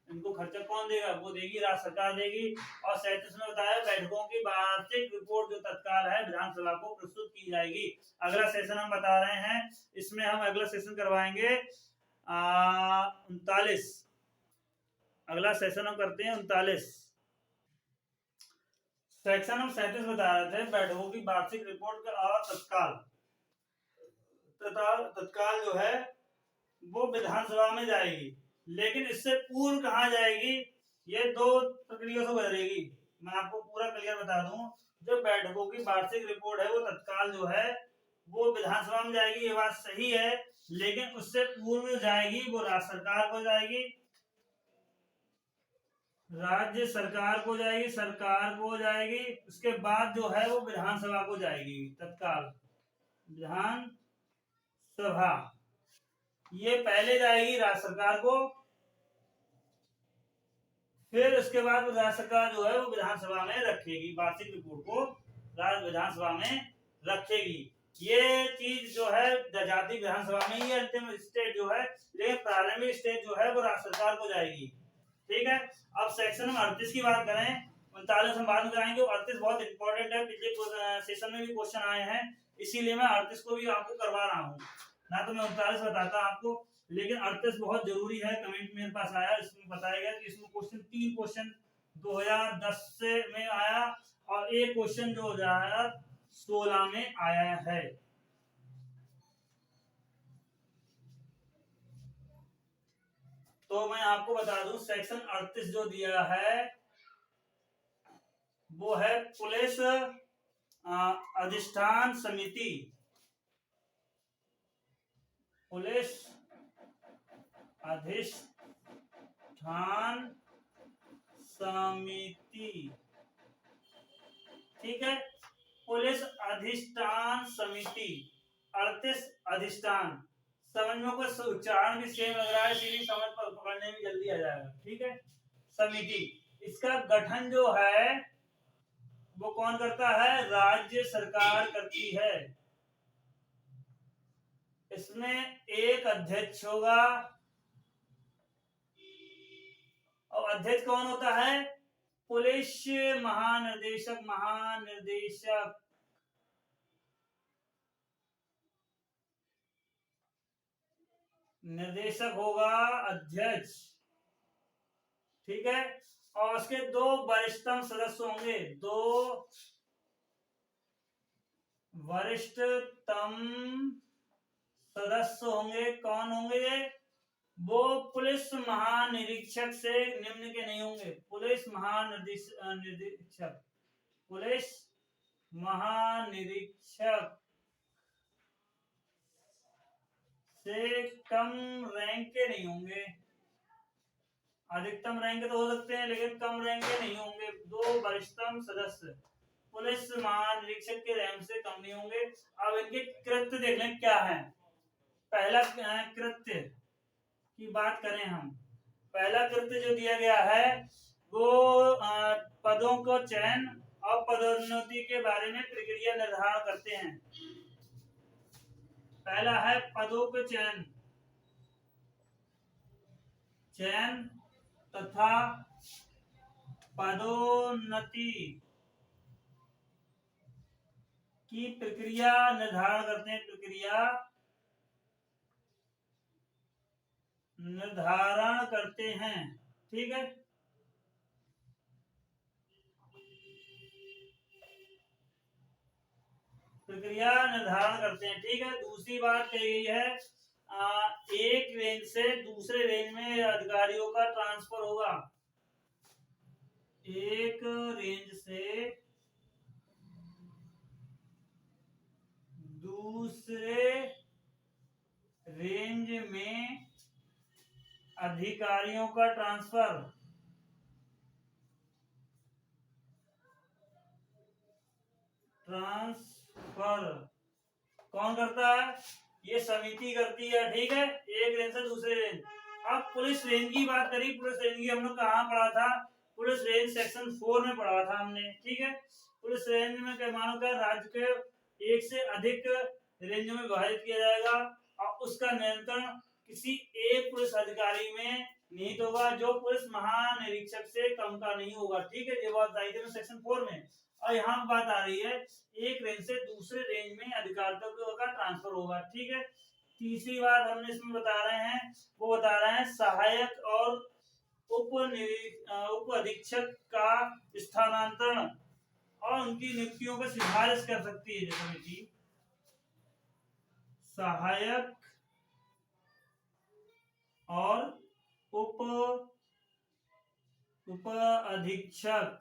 Speaker 1: इनको खर्चा कौन देगा, वो देगी, राज्य सरकार देगी। और 37 में बताया बैठकों की वार्षिक रिपोर्ट जो तत्काल है विधानसभा को प्रस्तुत की जाएगी। अगला सेशन हम बता रहे हैं, इसमें हम अगला सेशन करवाएंगे 39। अगला सेशन हम करते हैं 39। सेक्शन हम 37 बता रहे थे, बैठकों की वार्षिक रिपोर्ट और तत्काल जो है वो विधानसभा में जाएगी। लेकिन इससे पूर्व कहाँ जाएगी, ये 2 प्रक्रिया से गुजरेगी। मैं आपको पूरा क्लियर बता दूं, जो बैठकों की वार्षिक रिपोर्ट है वो तत्काल जो है वो विधानसभा में जाएगी, ये बात सही है। लेकिन उससे पूर्व जाएगी वो राज्य सरकार को जाएगी, राज्य सरकार को जाएगी। उसके बाद जो है वो विधानसभा को जाएगी। तत्काल विधानसभा ये पहले जाएगी राज्य सरकार को, फिर उसके बाद राज्य सरकार जो है वो विधानसभा में रखेगी, वार्षिक रिपोर्ट को राज्य विधानसभा में रखेगी। ये चीज जो है जाती विधानसभा में ही अंतिम स्टेज जो है, लेकिन प्रारंभिक स्टेज जो है वो राज्य सरकार को जाएगी। ठीक है, अब सेक्शन में 38 की बात करें, 39 हम बाद में कराएंगे। 38 बहुत इंपॉर्टेंट है, पिछले सेशन में भी क्वेश्चन आए हैं, इसीलिए मैं 38 को भी आपको करवा रहा हूँ, ना तो मैं 39 बताता आपको, लेकिन 38 बहुत जरूरी है। कमेंट मेरे पास आया, इसमें बताया गया कि इसमें क्वेश्चन 3 क्वेश्चन 2010 से में आया और एक क्वेश्चन 2016 में आया है। तो मैं आपको बता दूं, सेक्शन 38 जो दिया है वो है पुलिस अधिष्ठान समिति। पुलिस अधिष्ठान समिति, ठीक है, पुलिस अधिष्ठान समिति। 38 अधिष्ठान, समझ में कोई उच्चारण भी सेम लग रहा है, इसीलिए समझ पर पकड़ने में जल्दी आ जाएगा। ठीक है, समिति, इसका गठन जो है वो कौन करता है? राज्य सरकार करती है। इसमें एक अध्यक्ष होगा और अध्यक्ष कौन होता है? पुलिस महानिदेशक। महानिदेशक निर्देशक होगा अध्यक्ष, ठीक है। और उसके दो वरिष्ठतम सदस्य होंगे, दो वरिष्ठतम सदस्य होंगे। कौन होंगे ये? वो पुलिस महानिरीक्षक से निम्न के नहीं होंगे। पुलिस महानिरीक्षक, पुलिस महानिरीक्षक से कम रैंक के नहीं होंगे। अधिकतम रैंक तो हो सकते हैं लेकिन कम रैंक के नहीं होंगे। दो वरिष्ठतम सदस्य पुलिस महानिरीक्षक के रैंक से कम नहीं होंगे। अब इनके कृत्य देख लें क्या है। पहला कृत्य की बात करें हम, पहला कृत्य जो दिया गया है वो पदों को चयन और पदोन्नति के बारे में प्रक्रिया निर्धारण करते हैं। पहला है पदों के चयन तथा पदोन्नति की प्रक्रिया निर्धारण करते हैं। प्रक्रिया निर्धारण करते हैं, ठीक है। प्रक्रिया निर्धारण करते हैं, ठीक है। दूसरी बात कही गई है एक रेंज से दूसरे रेंज में अधिकारियों का ट्रांसफर होगा। एक रेंज से दूसरे रेंज में अधिकारियों का ट्रांसफर कौन करता है? ये समिति करती है, ठीक है। एक रेंज से दूसरे रेंज। अब पुलिस रेंज की बात करी। पुलिस रेंज की हम लोग कहाँ पढ़ा था? पुलिस रेंज सेक्शन 4 में पढ़ा था हमने, ठीक है। पुलिस रेंज में क्या मानो क्या? राज्य के एक से अधिक रेंजों में विभाजित किया जाएगा और उसका नियंत्रण किसी एक पुलिस अधिकारी में निहित होगा जो पुलिस महानिरीक्षक से कम का नहीं होगा, ठीक है। ये बात आई थी सेक्शन 4 में। और यहाँ बात आ रही है एक रेंज से दूसरे रेंज में अधिकारियों का ट्रांसफर होगा, ठीक है। तीसरी बात हमने इसमें बता रहे हैं, वो बता रहे हैं सहायक और उप अधीक्षक का स्थानांतरण और उनकी नियुक्तियों को सिफारिश कर सकती है समिति। सहायक और उप अधीक्षक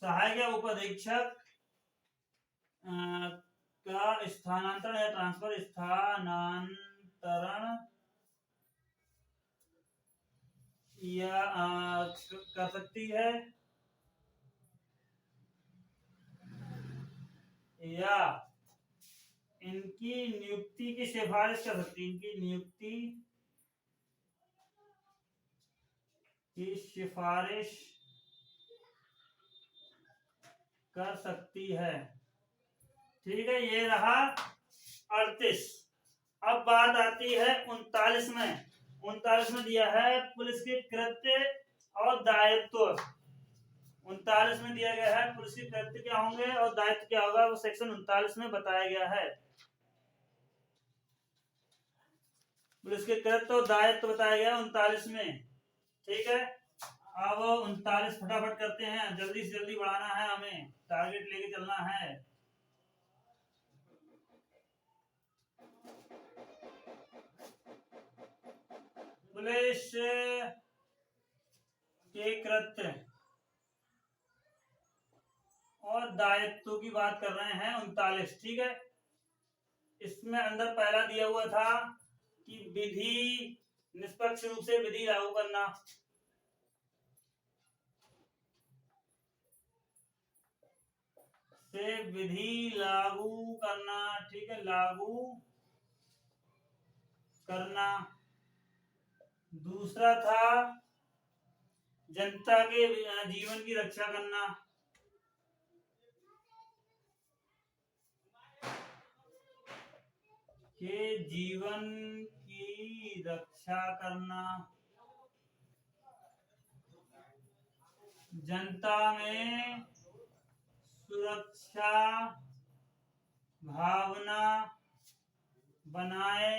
Speaker 1: सहायक या उप अधीक्षक का स्थानांतरण या ट्रांसफर या कर सकती है या इनकी नियुक्ति की सिफारिश कर सकती है। इनकी नियुक्ति की सिफारिश कर सकती है, ठीक है। ये रहा 38। अब बात आती है 39 में। 39 में दिया है पुलिस के कृत्य और दायित्व। 39 में दिया गया है पुलिस के कृत्य क्या होंगे और दायित्व क्या होगा, वो सेक्शन 39 में बताया गया है। पुलिस के कृत्य और दायित्व बताया गया 39 में, ठीक है। अब 39 फटाफट करते हैं, जल्दी से जल्दी बढ़ाना है, हमें टारगेट लेके चलना है। पुलिस के कृत्य और दायित्व की बात कर रहे हैं 39, ठीक है। इसमें अंदर पहला दिया हुआ था कि विधि निष्पक्ष रूप से विधि लागू करना, से विधि लागू करना, ठीक है, लागू करना। दूसरा था जनता के जीवन की रक्षा करना, के जीवन की रक्षा करना, जनता में सुरक्षा भावना बनाए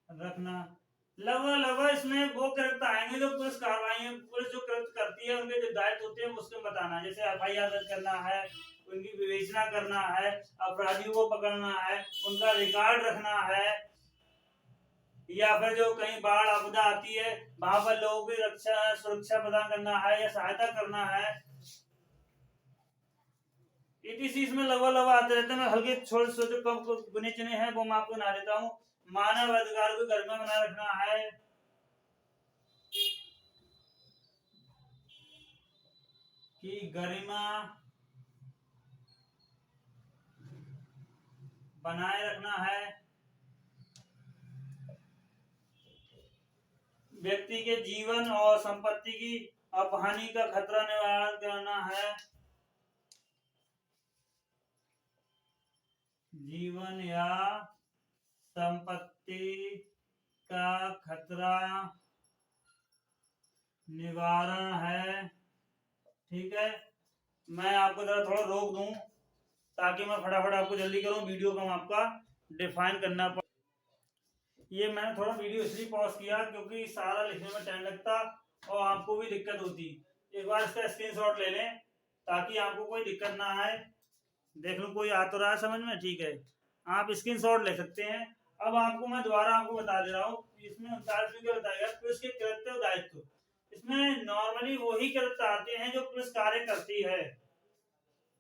Speaker 1: रखना। लगभग इसमें वो कृत्य आएंगे जो पुलिस कार्रवाई पुलिस जो कृत्य करती है, उनके जो दायित्व होते हैं उसको बताना। जैसे एफआईआर दर्ज करना है, उनकी विवेचना करना है, अपराधियों को पकड़ना है, उनका रिकॉर्ड रखना है, या फिर जो कहीं बाढ़ आपदा आती है वहां पर लोगों की रक्षा सुरक्षा प्रदान करना है या सहायता करना है। इसी इसमें लगभग आते रहते हैं। मैं हल्के छोटे छोटे कम गुने चुने हैं वो मैं आपको बना देता हूँ। मानव अधिकार को गरिमा बनाए रखना है, कि गरिमा बनाए रखना है, व्यक्ति के जीवन और संपत्ति की अपहानि का खतरा निवारण करना है, जीवन या संपत्ति का खतरा निवारण है। ठीक है, मैं आपको जरा थोड़ा रोक दूं ताकि मैं फटाफट आपको जल्दी करूं, वीडियो को आपका डिफाइन करना पड़। ये मैंने थोड़ा वीडियो इसलिए पॉज किया क्योंकि सारा लिखने में टाइम लगता और आपको भी दिक्कत होती। एक बार इसका स्क्रीनशॉट ले लें ताकि आपको कोई दिक्कत ना आए। देख लो कोई आ तो रहा है समझ में, ठीक है, आप स्क्रीनशॉट ले सकते हैं। अब आपको मैं दोबारा आपको बता दे रहा हूँ, इसमें 39 क्या बताया गया, पुलिस के कृत्य और दायित्व। इसमें नॉर्मली वही कृत्य आते हैं जो पुलिस कार्य करती है,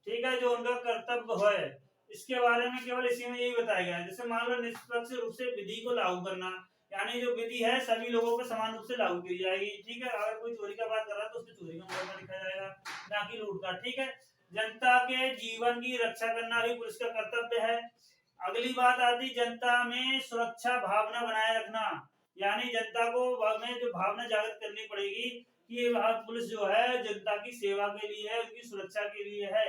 Speaker 1: ठीक है, जो उनका कर्तव्य है। इसके बारे में केवल इसी में यही बताया गया है। जैसे मान लो निष्पक्ष रूप से विधि को लागू करना, यानी जो विधि है सभी लोगों पर समान रूप से लागू की जाएगी। ठीक है, अगर कोई चोरी का बात कर रहा है तो उसको चोरी का मुकदमा लिखा जाएगा, ना कि लूट का। ठीक है, जनता के जीवन की रक्षा करना भी पुलिस का कर्तव्य है। अगली बात आती जनता में सुरक्षा भावना बनाए रखना, यानी जनता को में जो भावना जागृत करनी पड़ेगी कि पुलिस जो है जनता की सेवा के लिए है, उनकी सुरक्षा के लिए है,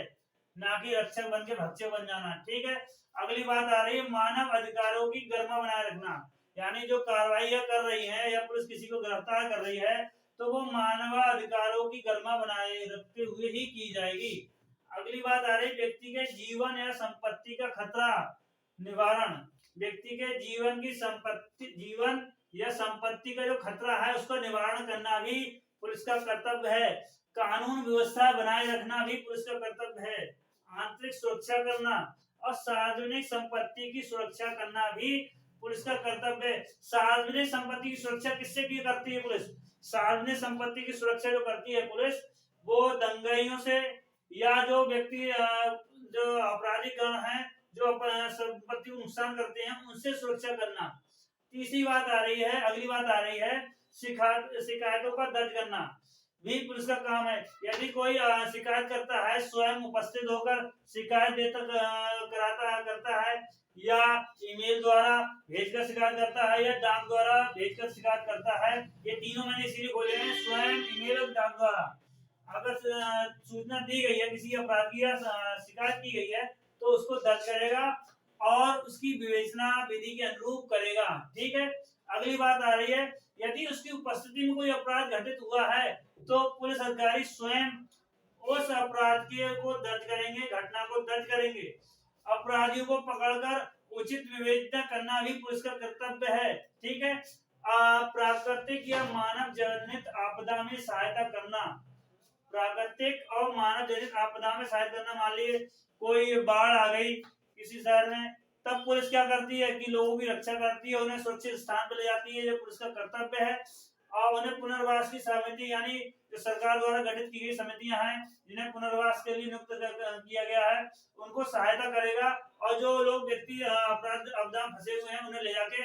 Speaker 1: ना कि रक्षक बन के भक्षक बन जाना। ठीक है, अगली बात आ रही है मानव अधिकारों की गरिमा बनाए रखना, यानी जो कार्रवाई कर रही है या पुलिस किसी को गिरफ्तार कर रही है तो वो मानव अधिकारों की गरिमा बनाए रखते हुए ही की जाएगी। अगली बात आ रही व्यक्ति के जीवन या संपत्ति का खतरा निवारण, व्यक्ति के जीवन या संपत्ति का जो खतरा है उसका निवारण करना भी पुलिस का कर्तव्य है। कानून व्यवस्था बनाए रखना भी पुलिस का कर्तव्य है। आंतरिक सुरक्षा करना और सार्वजनिक संपत्ति की सुरक्षा करना भी पुलिस का कर्तव्य है। सार्वजनिक संपत्ति की सुरक्षा किससे की करती है पुलिस? सार्वजनिक संपत्ति की सुरक्षा जो करती है पुलिस, वो दंगाइयों से या जो व्यक्ति जो आपराधिक गण है जो संपत्ति को नुकसान करते हैं उनसे सुरक्षा करना। तीसरी बात आ रही है, अगली बात आ रही है शिकायतों का दर्ज करना भी पुलिस का काम है। यदि कोई शिकायत करता है स्वयं उपस्थित होकर शिकायत करता है या ईमेल द्वारा भेजकर शिकायत करता है या डाक द्वारा भेजकर शिकायत करता है, ये तीनों मैंने इसीलिए खोले हैं, स्वयं, ईमेल और डाक द्वारा। अगर सूचना दी गई है किसी अपराध की या शिकायत की गई है तो उसको दर्ज करेगा और उसकी विवेचना विधि के अनुरूप करेगा। ठीक है, अगली बात आ रही है यदि उसकी उपस्थिति में कोई अपराध घटित हुआ है तो पुलिस अधिकारी स्वयं उस अपराध को दर्ज करेंगे, घटना को दर्ज करेंगे। अपराधियों को पकड़कर उचित विवेचना करना भी पुलिस का कर्तव्य है। ठीक है, प्राकृतिक या मानव जनित आपदा में सहायता करना, प्राकृतिक और मानव जनित आपदा में सहायता करना। मान लीजिए कोई बाढ़ आ गई किसी शहर में, तब पुलिस क्या करती है कि लोगों की रक्षा करती है, उन्हें सुरक्षित स्थान पर ले जाती है, ये पुलिस का कर्तव्य है। और उन्हें पुनर्वास की समिति, यानी जो सरकार द्वारा गठित की गई समितियां हैं जिन्हें पुनर्वास के लिए नियुक्त किया गया है, उनको सहायता करेगा। और जो लोग व्यक्ति अपराध आपदा में फंसे हुए हैं उन्हें ले जाके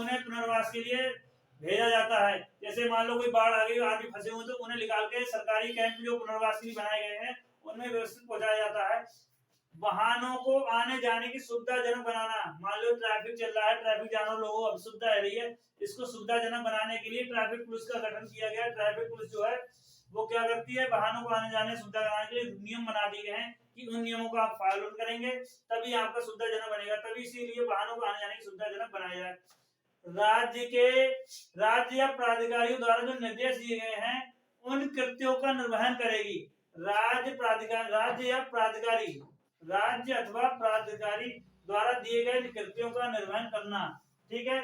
Speaker 1: उन्हें पुनर्वास के लिए भेजा जाता है। जैसे मान लो कोई बाढ़ आ गई, आदमी फंसे हुए तो उन्हें निकाल के सरकारी कैंप जो पुनर्वास के लिए बनाए गए हैं उनमें व्यवस्थित पहुंचाया जाता है। वाहनों को आने जाने की सुविधाजनक बनाना। मान लो ट्रैफिक चल रहा है, ट्रैफिक जानवर लोगों को असुविधा आ रही है, इसको सुविधाजनक बनाने के लिए ट्रैफिक पुलिस का गठन किया गया। ट्रैफिक पुलिस जो है वो क्या करती है, वाहनों को आने जाने सुविधा कराने के लिए नियम बना दिए गए हैं कि उन नियमों को आप फॉलो करेंगे तभी आपका सुविधाजनक बनेगा, तभी इसीलिए वाहनों को आने जाने की सुविधाजनक बनाया जाए। राज्य या प्राधिकारियों द्वारा जो निर्देश दिए गए हैं उन कृत्यों का निर्वहन करेगी। राज्य अथवा प्राधिकारी द्वारा दिए गए कृत्यों का निर्वहन करना। ठीक है,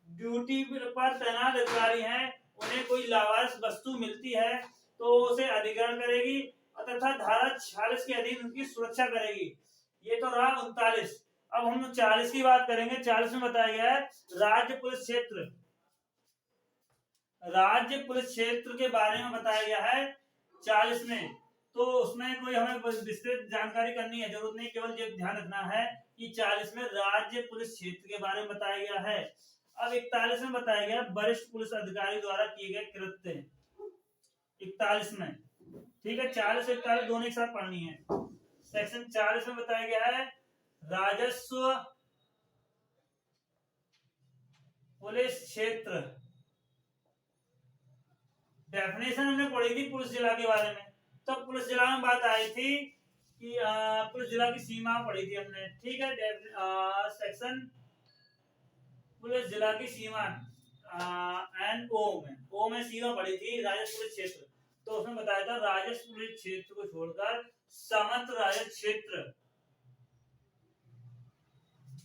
Speaker 1: ड्यूटी पर तैनात अधिकारी हैं, उन्हें कोई लावारिस वस्तु मिलती है तो उसे अधिग्रहण करेगी तथा धारा 46 के अधीन उनकी सुरक्षा करेगी। ये तो रहा 39। अब हम 40 की बात करेंगे। 40 में बताया गया है राज्य पुलिस क्षेत्र। राज्य पुलिस क्षेत्र के बारे में बताया गया है 40 में। तो उसमें कोई हमें विस्तृत जानकारी करनी है जरूरत नहीं, केवल ये ध्यान रखना है कि 40 में राज्य पुलिस क्षेत्र के बारे में बताया गया है। अब 41 में बताया गया वरिष्ठ पुलिस अधिकारी द्वारा किए गए कृत्य। 41 में, ठीक है, 40 41 दोनों एक साथ पढ़नी है। सेक्शन 40 में बताया गया है राजस्व पुलिस क्षेत्र। डेफिनेशन हमने पढ़ी थी पुलिस जिला के बारे में, तो पुलिस जिला में बात आई थी कि पुलिस जिला की सीमा पढ़ी थी हमने। ठीक है, सेक्शन पुलिस जिला की सीमा एंड ओ में सीमा पढ़ी थी राजस्व पुलिस क्षेत्र। तो उसमें बताया था राजस्व पुलिस क्षेत्र को छोड़कर समस्त राजस्व क्षेत्र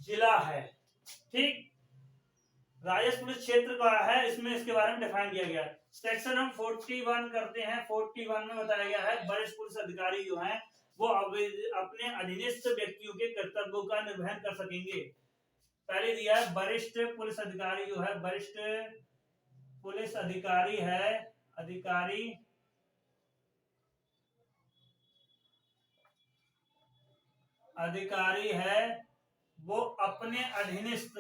Speaker 1: जिला है। ठीक, राजस्व पुलिस क्षेत्र का है, इसमें इसके बारे में डिफाइन किया गया है। सेक्शन हम 41 करते हैं। 41 में बताया गया है वरिष्ठ पुलिस अधिकारी जो हैं वो अपने अधीनस्थ व्यक्तियों के कर्तव्यों का निर्वहन कर सकेंगे। पहले दिया है वरिष्ठ पुलिस अधिकारी जो है, वरिष्ठ पुलिस अधिकारी है, अधिकारी है वो अपने अधीनस्थ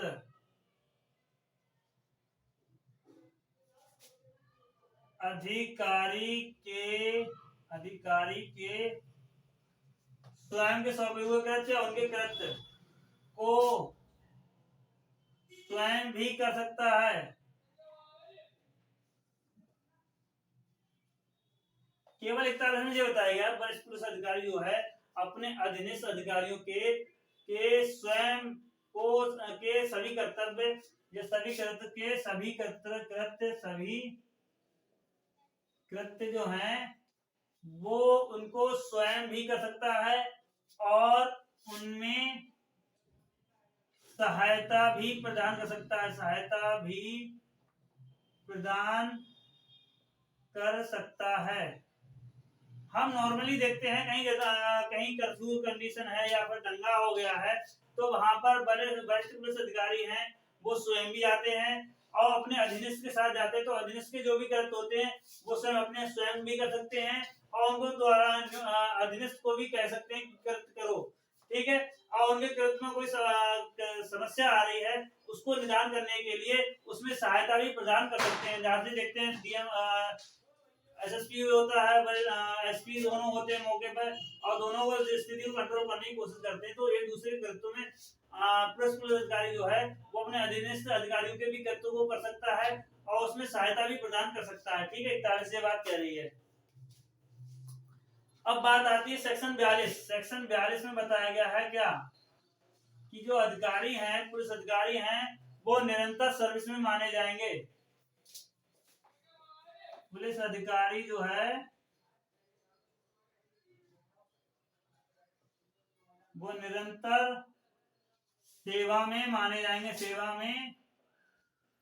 Speaker 1: अधिकारी के स्वयं के सौंपे हुए कृत्य या उनके कृत्य को स्वयं भी कर सकता है। केवल 41 में ये बताया गया वरिष्ठ पुलिस अधिकारी जो है अपने अधीनस्थ अधिकारियों के स्वयं को के सभी कर्तव्य या सभी कृत्य जो हैं वो उनको स्वयं भी कर सकता है और उनमें सहायता भी प्रदान कर सकता है। हम नॉर्मली देखते हैं कहीं कर्फ्यू कंडीशन है या फिर दंगा हो गया है तो वहां पर वरिष्ठ पुलिस अधिकारी हैं वो स्वयं भी आते हैं और अपने अधीनस्थ के साथ जाते हैं। तो अधीनस्थ के जो भी कृत्य होते हैं वो सब अपने स्वयं भी कर सकते हैं और उनको द्वारा अधीनस्थ को भी कह सकते हैं कृत्य करो। ठीक है, और उनके कृत्य में कोई समस्या आ रही है उसको निदान करने के लिए उसमें सहायता भी प्रदान कर सकते हैं। जहाँ से देखते हैं डीएम एसएसपी होता है, एसपी दोनों होते हैं मौके पर और दोनों को स्थिति को कंट्रोल करने की कोशिश करते हैं। तो एक दूसरे के कृत्यों में पुलिस अधिकारी जो है वो अपने अधीनस्थ अधिकारियों के भी कृत्यों को कर सकता है और उसमें सहायता भी प्रदान कर सकता है। ठीक है, 41 से बात कह रही है। अब बात आती है सेक्शन 42। सेक्शन 42 में बताया गया है क्या कि जो अधिकारी हैं, पुलिस अधिकारी हैं वो निरंतर सर्विस में माने जाएंगे। पुलिस अधिकारी जो है वो निरंतर सेवा में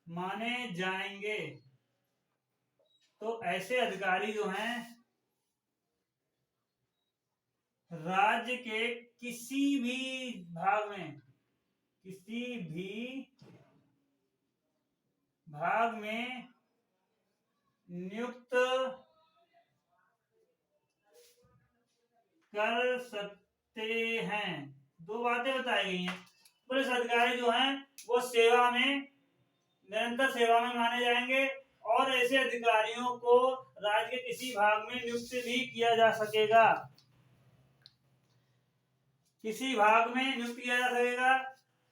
Speaker 1: माने जाएंगे। तो ऐसे अधिकारी जो हैं राज्य के किसी भी भाग में नियुक्त कर सकते हैं। दो बातें बताई गई हैं। पुलिस अधिकारी जो हैं वो निरंतर सेवा में माने जाएंगे और ऐसे अधिकारियों को राज्य के किसी भाग में नियुक्त भी किया जा सकेगा। किसी भाग में नियुक्त किया जा सकेगा,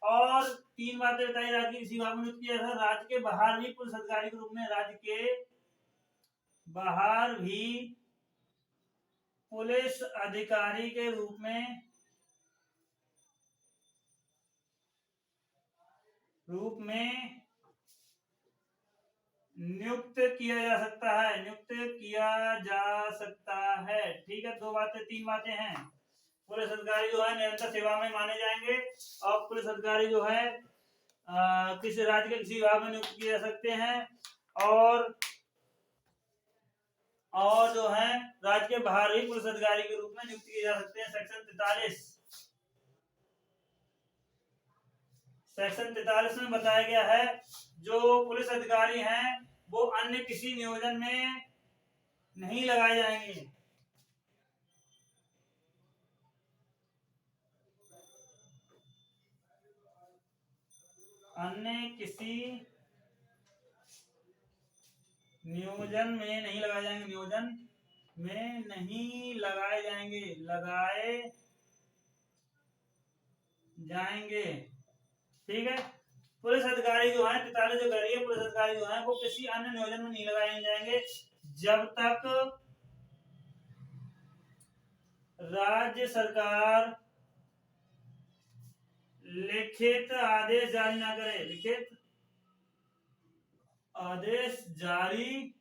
Speaker 1: और 3 बातें बताई राज्य के किसी भाग में नियुक्त किया जा सकता, राज्य के बाहर भी पुलिस अधिकारी के रूप में, राज्य के बाहर भी पुलिस अधिकारी के रूप में नियुक्त किया जा सकता है, नियुक्त किया जा सकता है। ठीक है, 2 बातें 3 बातें हैं। पुलिस अधिकारी जो है निरंतर सेवा में माने जाएंगे, और पुलिस अधिकारी जो है किसी राज्य के किसी विभाग में नियुक्त किए जा सकते हैं, और जो है राज्य के बाहर ही पुलिस अधिकारी के रूप में नियुक्त किए जा सकते हैं। सेक्शन 43 में बताया गया है जो पुलिस अधिकारी हैं वो अन्य किसी नियोजन में नहीं लगाए जाएंगे। अन्य किसी नियोजन में नहीं लगाए जाएंगे, नियोजन में नहीं लगाए जाएंगे। ठीक है, पुलिस अधिकारी जो है 43 जो कह रही है, पुलिस अधिकारी जो है वो किसी अन्य नियोजन में नहीं लगाए जाएंगे जब तक राज्य सरकार लिखित आदेश जारी ना करे, लिखित आदेश जारी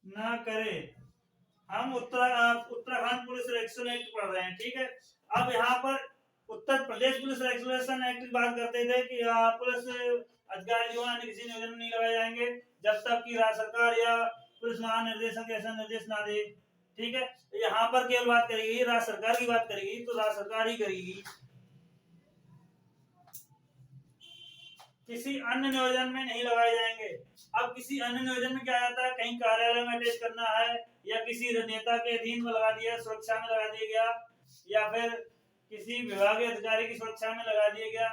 Speaker 1: ना करे। हम उत्तराखंड पुलिस रेगुलेशन एक्ट पढ़ रहे हैं। ठीक है, अब यहाँ पर Uttar Pradesh police regulation act की बात करते थे कि पुलिस अधिकारी जो है किसी नियोजन में नहीं लगाए जाएंगे जब तक कि राज्य सरकार या पुलिस महानिर्देशक ऐसा निर्देश ना दे। ठीक है, यहाँ पर केवल बात करेगी राज्य सरकार की, बात करेगी तो राज्य सरकार ही करेगी। किसी अन्य नियोजन में नहीं लगाए जाएंगे। अब किसी अन्य नियोजन में क्या जाता है, कहीं कार्यालय में अटैच करना है, या किसी नेता के अधीन में लगा दिया, सुरक्षा में लगा दिया गया, या फिर किसी विभागीय अधिकारी की सुरक्षा में लगा दिया गया,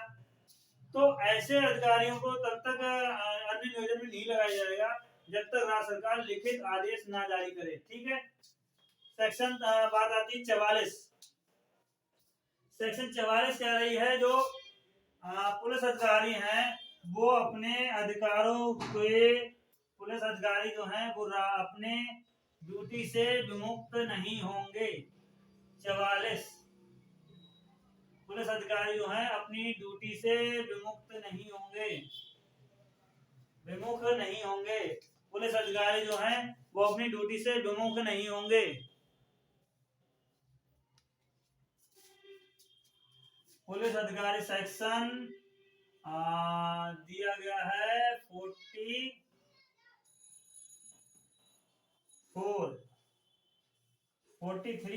Speaker 1: तो ऐसे अधिकारियों को तब तक अन्य नियोजन में नहीं लगाया जाएगा जब तक राज्य सरकार लिखित आदेश ना जारी करे। ठीक है, सेक्शन बात आती है 44। सेक्शन 44 कह रही है जो पुलिस अधिकारी हैं वो अपने अधिकारों के, पुलिस अधिकारी जो हैं वो अपने ड्यूटी से विमुक्त नहीं होंगे। 44, पुलिस अधिकारी जो हैं अपनी ड्यूटी से विमुक्त नहीं होंगे, विमुख नहीं होंगे। पुलिस अधिकारी जो हैं वो अपनी ड्यूटी से विमुख नहीं होंगे। पुलिस अधिकारी सेक्शन दिया गया है 43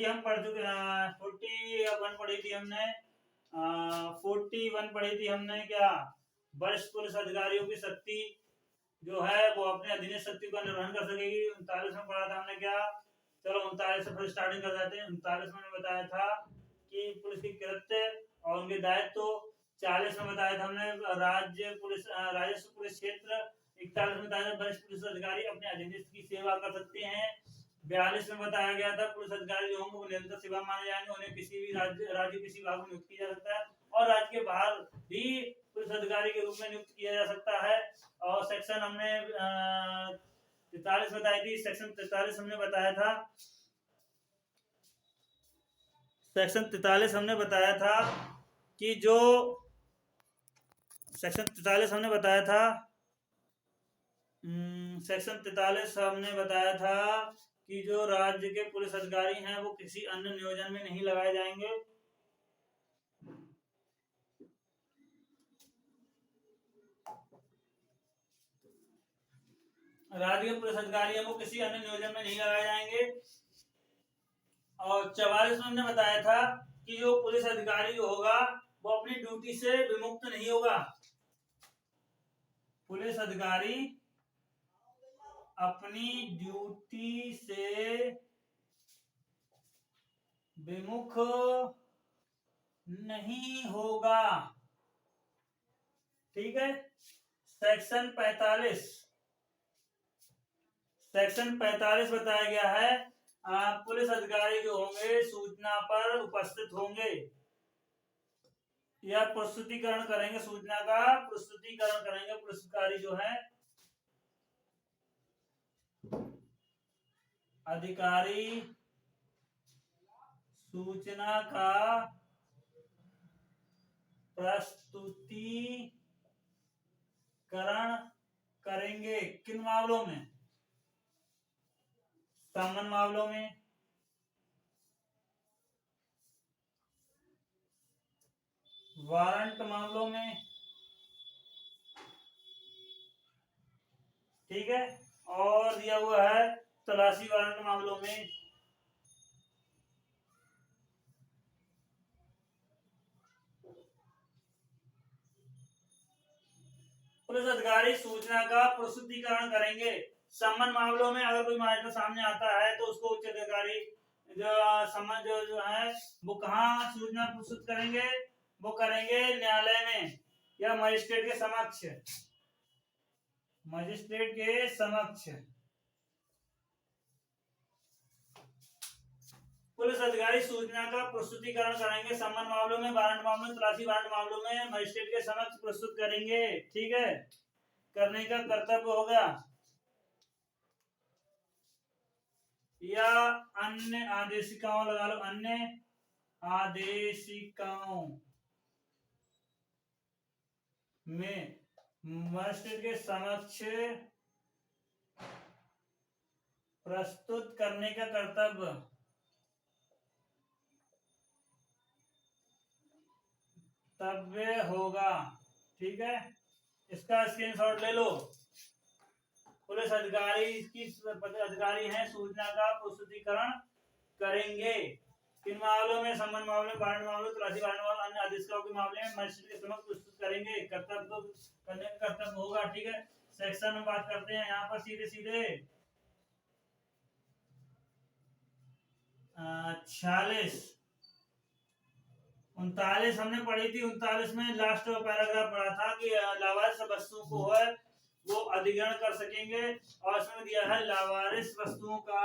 Speaker 1: हम पढ़ चुके हैं, 41 पढ़ी थी हमने, 41 पढ़ी थी हमने। क्या वरिष्ठ पुलिस अधिकारियों की शक्ति जो है वो अपने अधीनस्थ शक्ति का निर्वहन कर सकेगी। 39 में पढ़ा था हमने क्या, चलो 39 से फिर स्टार्टिंग कर जाते हैं। 39 में बताया था कि पुलिस की कृत्य और उनके दायित्व। 40 में बताया था हमने राजस्व पुलिस क्षेत्र। 41 में बताया था वरिष्ठ पुलिस अधिकारी अपने अधीनस्थ की सेवा कर सकते हैं। 42 में बताया गया था पुलिस अधिकारी जो होंगे वो निरंतर सेवा माने जाएंगे, उन्हें किसी भी राज्य किसी भाग में नियुक्त किया जा सकता है, और राज्य के बाहर भी पुलिस अधिकारी के रूप में नियुक्त किया जा सकता है। और सेक्शन हमने 43 बताई थी, सेक्शन 43 हमने बताया था, सेक्शन 43 हमने बताया था कि जो सेक्शन 43 हमने बताया था, सेक्शन 43 हमने बताया था कि जो राज्य के पुलिस अधिकारी हैं वो किसी अन्य नियोजन में नहीं लगाए जाएंगे। राज्य के पुलिस अधिकारी हैं वो किसी अन्य नियोजन में नहीं लगाए जाएंगे। और 44 में हमने बताया था कि जो पुलिस अधिकारी जो होगा वो अपनी ड्यूटी से विमुक्त नहीं होगा। पुलिस अधिकारी अपनी ड्यूटी से विमुख नहीं होगा। ठीक है, सेक्शन 45 बताया गया है पुलिस अधिकारी जो होंगे सूचना पर उपस्थित होंगे या प्रस्तुतिकरण करेंगे, सूचना का प्रस्तुतिकरण करेंगे। पुलिस अधिकारी जो है अधिकारी सूचना का प्रस्तुतिकरण करेंगे। किन मामलों में? समन मामलों में, वारंट मामलों में, ठीक है, और दिया हुआ है तलाशी वारंट मामलों में। पुलिस अधिकारी सूचना का प्रस्तुतिकरण करेंगे। समन मामलों में अगर कोई मैटर सामने आता है तो उसको उच्च अधिकारी जो समन जो है वो कहाँ सूचना प्रस्तुत करेंगे? वो करेंगे न्यायालय में या मजिस्ट्रेट के समक्ष। मजिस्ट्रेट के समक्ष पुलिस अधिकारी सूचना का प्रस्तुतिकरण करेंगे। समन मामलों में, वारंट मामलों में, तलाशी वारंट मामलों में मजिस्ट्रेट के समक्ष प्रस्तुत करेंगे। ठीक है, करने का कर्तव्य होगा या अन्य आदेशिकाओं लगा लो, अन्य आदेशिकाओं में मजिस्ट्रेट के समक्ष प्रस्तुत करने का कर्तव्य तब्य होगा। ठीक है, इसका स्क्रीनशॉट ले लो। पुलिस अधिकारी अधिकारी हैं, सूचना का प्रस्तुतिकरण करेंगे। किन मामलों में? समन मामले में, वारंट मामले, तलाशी वारंट मामले, अन्य आदेशिकाओं के मामले में मजिस्ट्रेट के समक्ष प्रस्तुत करेंगे। कर्तव्य करने का कर्तव्य होगा। ठीक है, सेक्शन में बात करते हैं यहाँ पर सीधे सीधे 46 39 हमने पढ़ी थी। 39 में लास्ट पैराग्राफ पढ़ा था कि लावारिस वस्तुओं को है वो अधिग्रहण कर सकेंगे, और इसमें दिया है लावारिस वस्तुओं का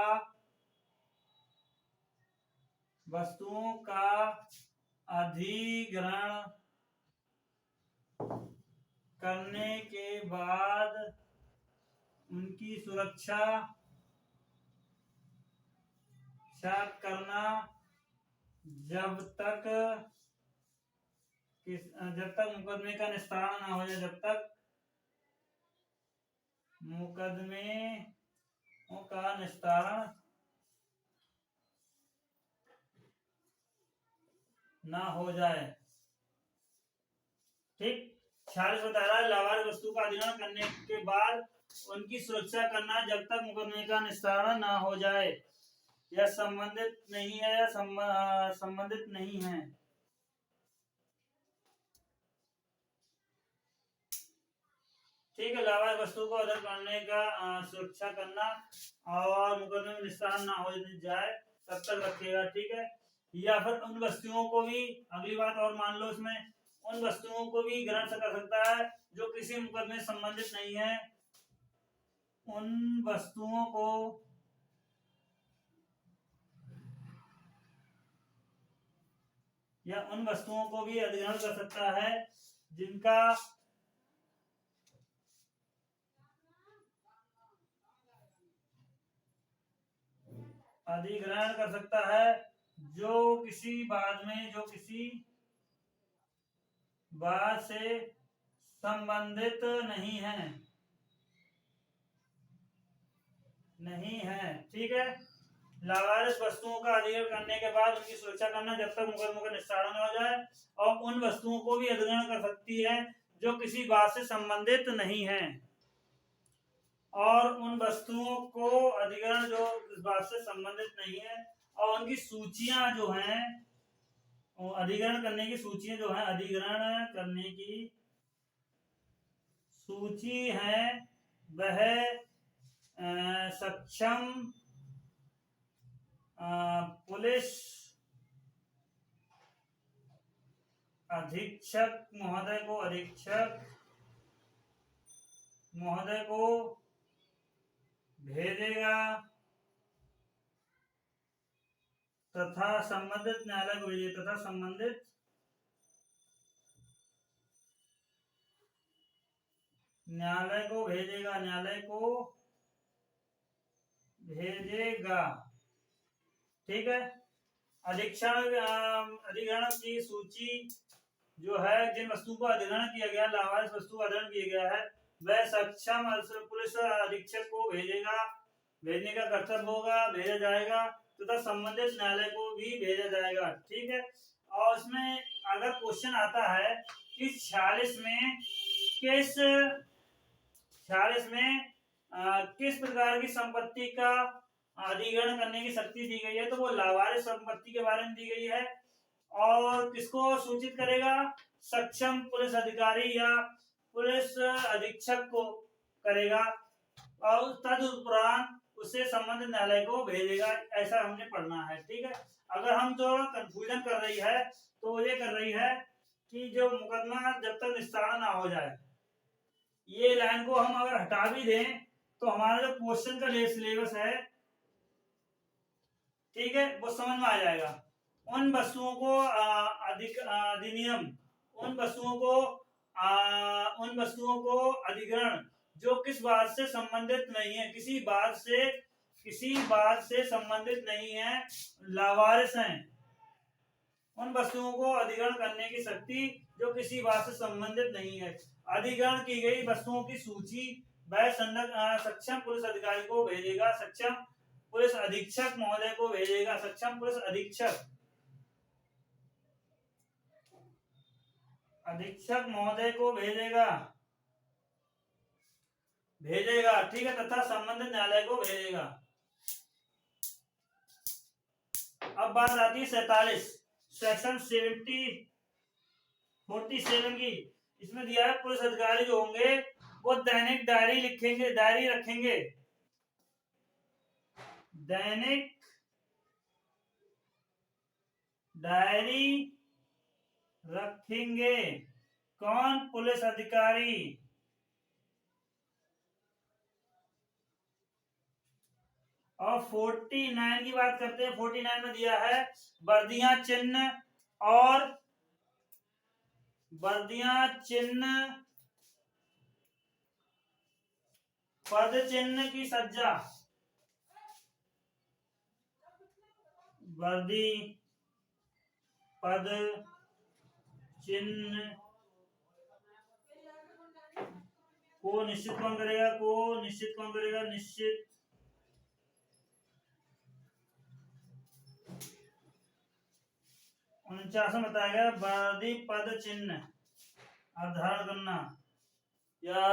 Speaker 1: अधिग्रहण करने के बाद उनकी सुरक्षा करना जब तक मुकदमे का निस्तारण ना हो जाए, जब तक मुकदमे का निस्तारण ना हो जाए। ठीक, 46 बता रहा है लावारिस वस्तु का अधिग्रहण करने के बाद उनकी सुरक्षा करना जब तक मुकदमे का निस्तारण ना हो जाए या संबंधित नहीं है या संबंधित नहीं है। ठीक है, लावारिस वस्तु को अदर करने का सुरक्षा करना और मुकदमे में निस्तारण ना हो जाए तब तक रखेगा। ठीक है, या फिर उन वस्तुओं को भी, अगली बात और मान लो इसमें, उन वस्तुओं को भी ग्रहण कर सकता है जो किसी मुकदमे से संबंधित नहीं है। उन वस्तुओं को या उन वस्तुओं को भी अधिग्रहण कर सकता है जिनका अधिग्रहण कर सकता है जो किसी बात से संबंधित नहीं है। ठीक है, लावारिस वस्तुओं का अधिग्रहण करने के बाद उनकी सुरक्षा करना जब तक मुकदमे का निस्तारण हो जाए, और उन वस्तुओं को भी अधिग्रहण कर सकती है जो किसी बात से संबंधित नहीं है। और उन वस्तुओं को अधिग्रहण जो इस बात से संबंधित नहीं है, और उनकी सूचियां जो हैं, अधिग्रहण करने की सूचियां जो हैं, अधिग्रहण करने की सूची है वह सक्षम पुलिस अधीक्षक महोदय को भेजेगा तथा संबंधित न्यायालय को भेजेगा, तथा संबंधित न्यायालय को भेजेगा, न्यायालय को भेजेगा। ठीक है। अधिग्रहण की सूची जो है, जिन वस्तुओं का अधिग्रहण किया गया, लावारिस वस्तु का अधिग्रहण किया गया है, वह सक्षम पुलिस अधीक्षक को भेजेगा, भेजने का कर्तव्य होगा, भेजा जाएगा, तथा तो संबंधित न्यायालय को भी भेजा जाएगा। ठीक है। और इसमें अगर क्वेश्चन आता है कि 46 में किस प्रकार की संपत्ति का अधिग्रहण करने की शक्ति दी गई है, तो वो लावारिस संपत्ति के बारे में दी गई है। और किसको सूचित करेगा? सक्षम पुलिस अधिकारी या पुलिस अधीक्षक को करेगा, और तदुपरांत उससे संबंधित न्यायालय को भेजेगा। ऐसा हमने पढ़ना है। ठीक है। अगर हम जो कंफ्यूजन कर रही है तो ये कर रही है कि जो मुकदमा जब तक निस्तारण ना हो जाए, ये लाइन को हम अगर हटा भी दें तो हमारा जो क्वेश्चन का सिलेबस है, ठीक है, वो समझ में आ जाएगा। उन वस्तुओं को अधिनियम, उन वस्तुओं को अधिग्रहण जो किस बात से संबंधित नहीं है, किसी बात से संबंधित नहीं है, लावारिस हैं। उन वस्तुओं को अधिग्रहण करने की शक्ति जो किसी बात से संबंधित नहीं है। अधिग्रहण की गई वस्तुओं की सूची वह सक्षम पुलिस अधिकारी को भेजेगा, सक्षम पुलिस अधीक्षक महोदय को भेजेगा, सक्षम पुलिस अधीक्षक महोदय को भेजेगा। ठीक है, तथा संबंधित न्यायालय को भेजेगा। अब बात आती है 47 सेक्शन 47 की। इसमें दिया है पुलिस अधिकारी जो होंगे वो दैनिक डायरी रखेंगे, दैनिक डायरी रखेंगे। कौन? पुलिस अधिकारी। और 49 की बात करते हैं। 49 में दिया है वर्दियां, चिन्ह, पद चिन्ह की सज्जा, वर्दी, पद चिन्ह को निश्चित कौन करेगा? निश्चित 49 में बताया गया वर्दी, पद चिन्ह धारण करना या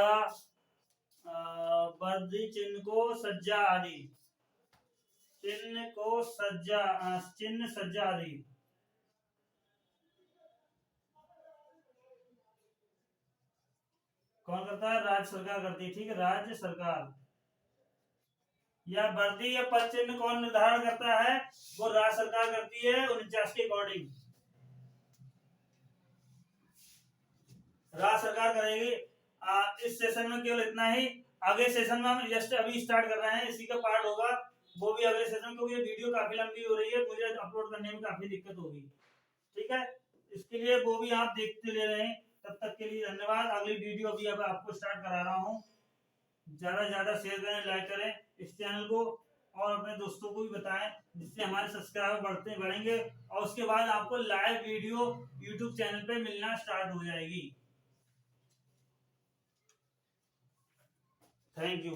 Speaker 1: वर्दी चिन्ह को सज्जा आदि, चिन्ह सज्जा आदि। कौन करता है? राज्य सरकार करती है। ठीक है, राज्य सरकार। या वर्दी या पद चिन्ह कौन निर्धारण करता है? वो राज्य सरकार करती है 49 के अकॉर्डिंग। राज्य सरकार करेगी। इस सेशन में केवल इतना ही। अगले सेशन में हम जस्ट अभी स्टार्ट कर रहे हैं, इसी का पार्ट होगा, वो भी अगले सेशन, क्योंकि ये वीडियो काफी लंबी हो रही है, मुझे अपलोड करने में काफी दिक्कत होगी। ठीक है, इसके लिए वो भी आप देखते ले रहे हैं। तब तक के लिए धन्यवाद। अगली वीडियो अभी अब आपको स्टार्ट करा रहा हूँ। ज्यादा से ज्यादा शेयर करें, लाइक करें इस चैनल को, और अपने दोस्तों को भी बताएं, जिससे हमारे सब्सक्राइबर बढ़ेंगे। और उसके बाद आपको लाइव वीडियो यूट्यूब चैनल पे मिलना स्टार्ट हो जाएगी। Thank you.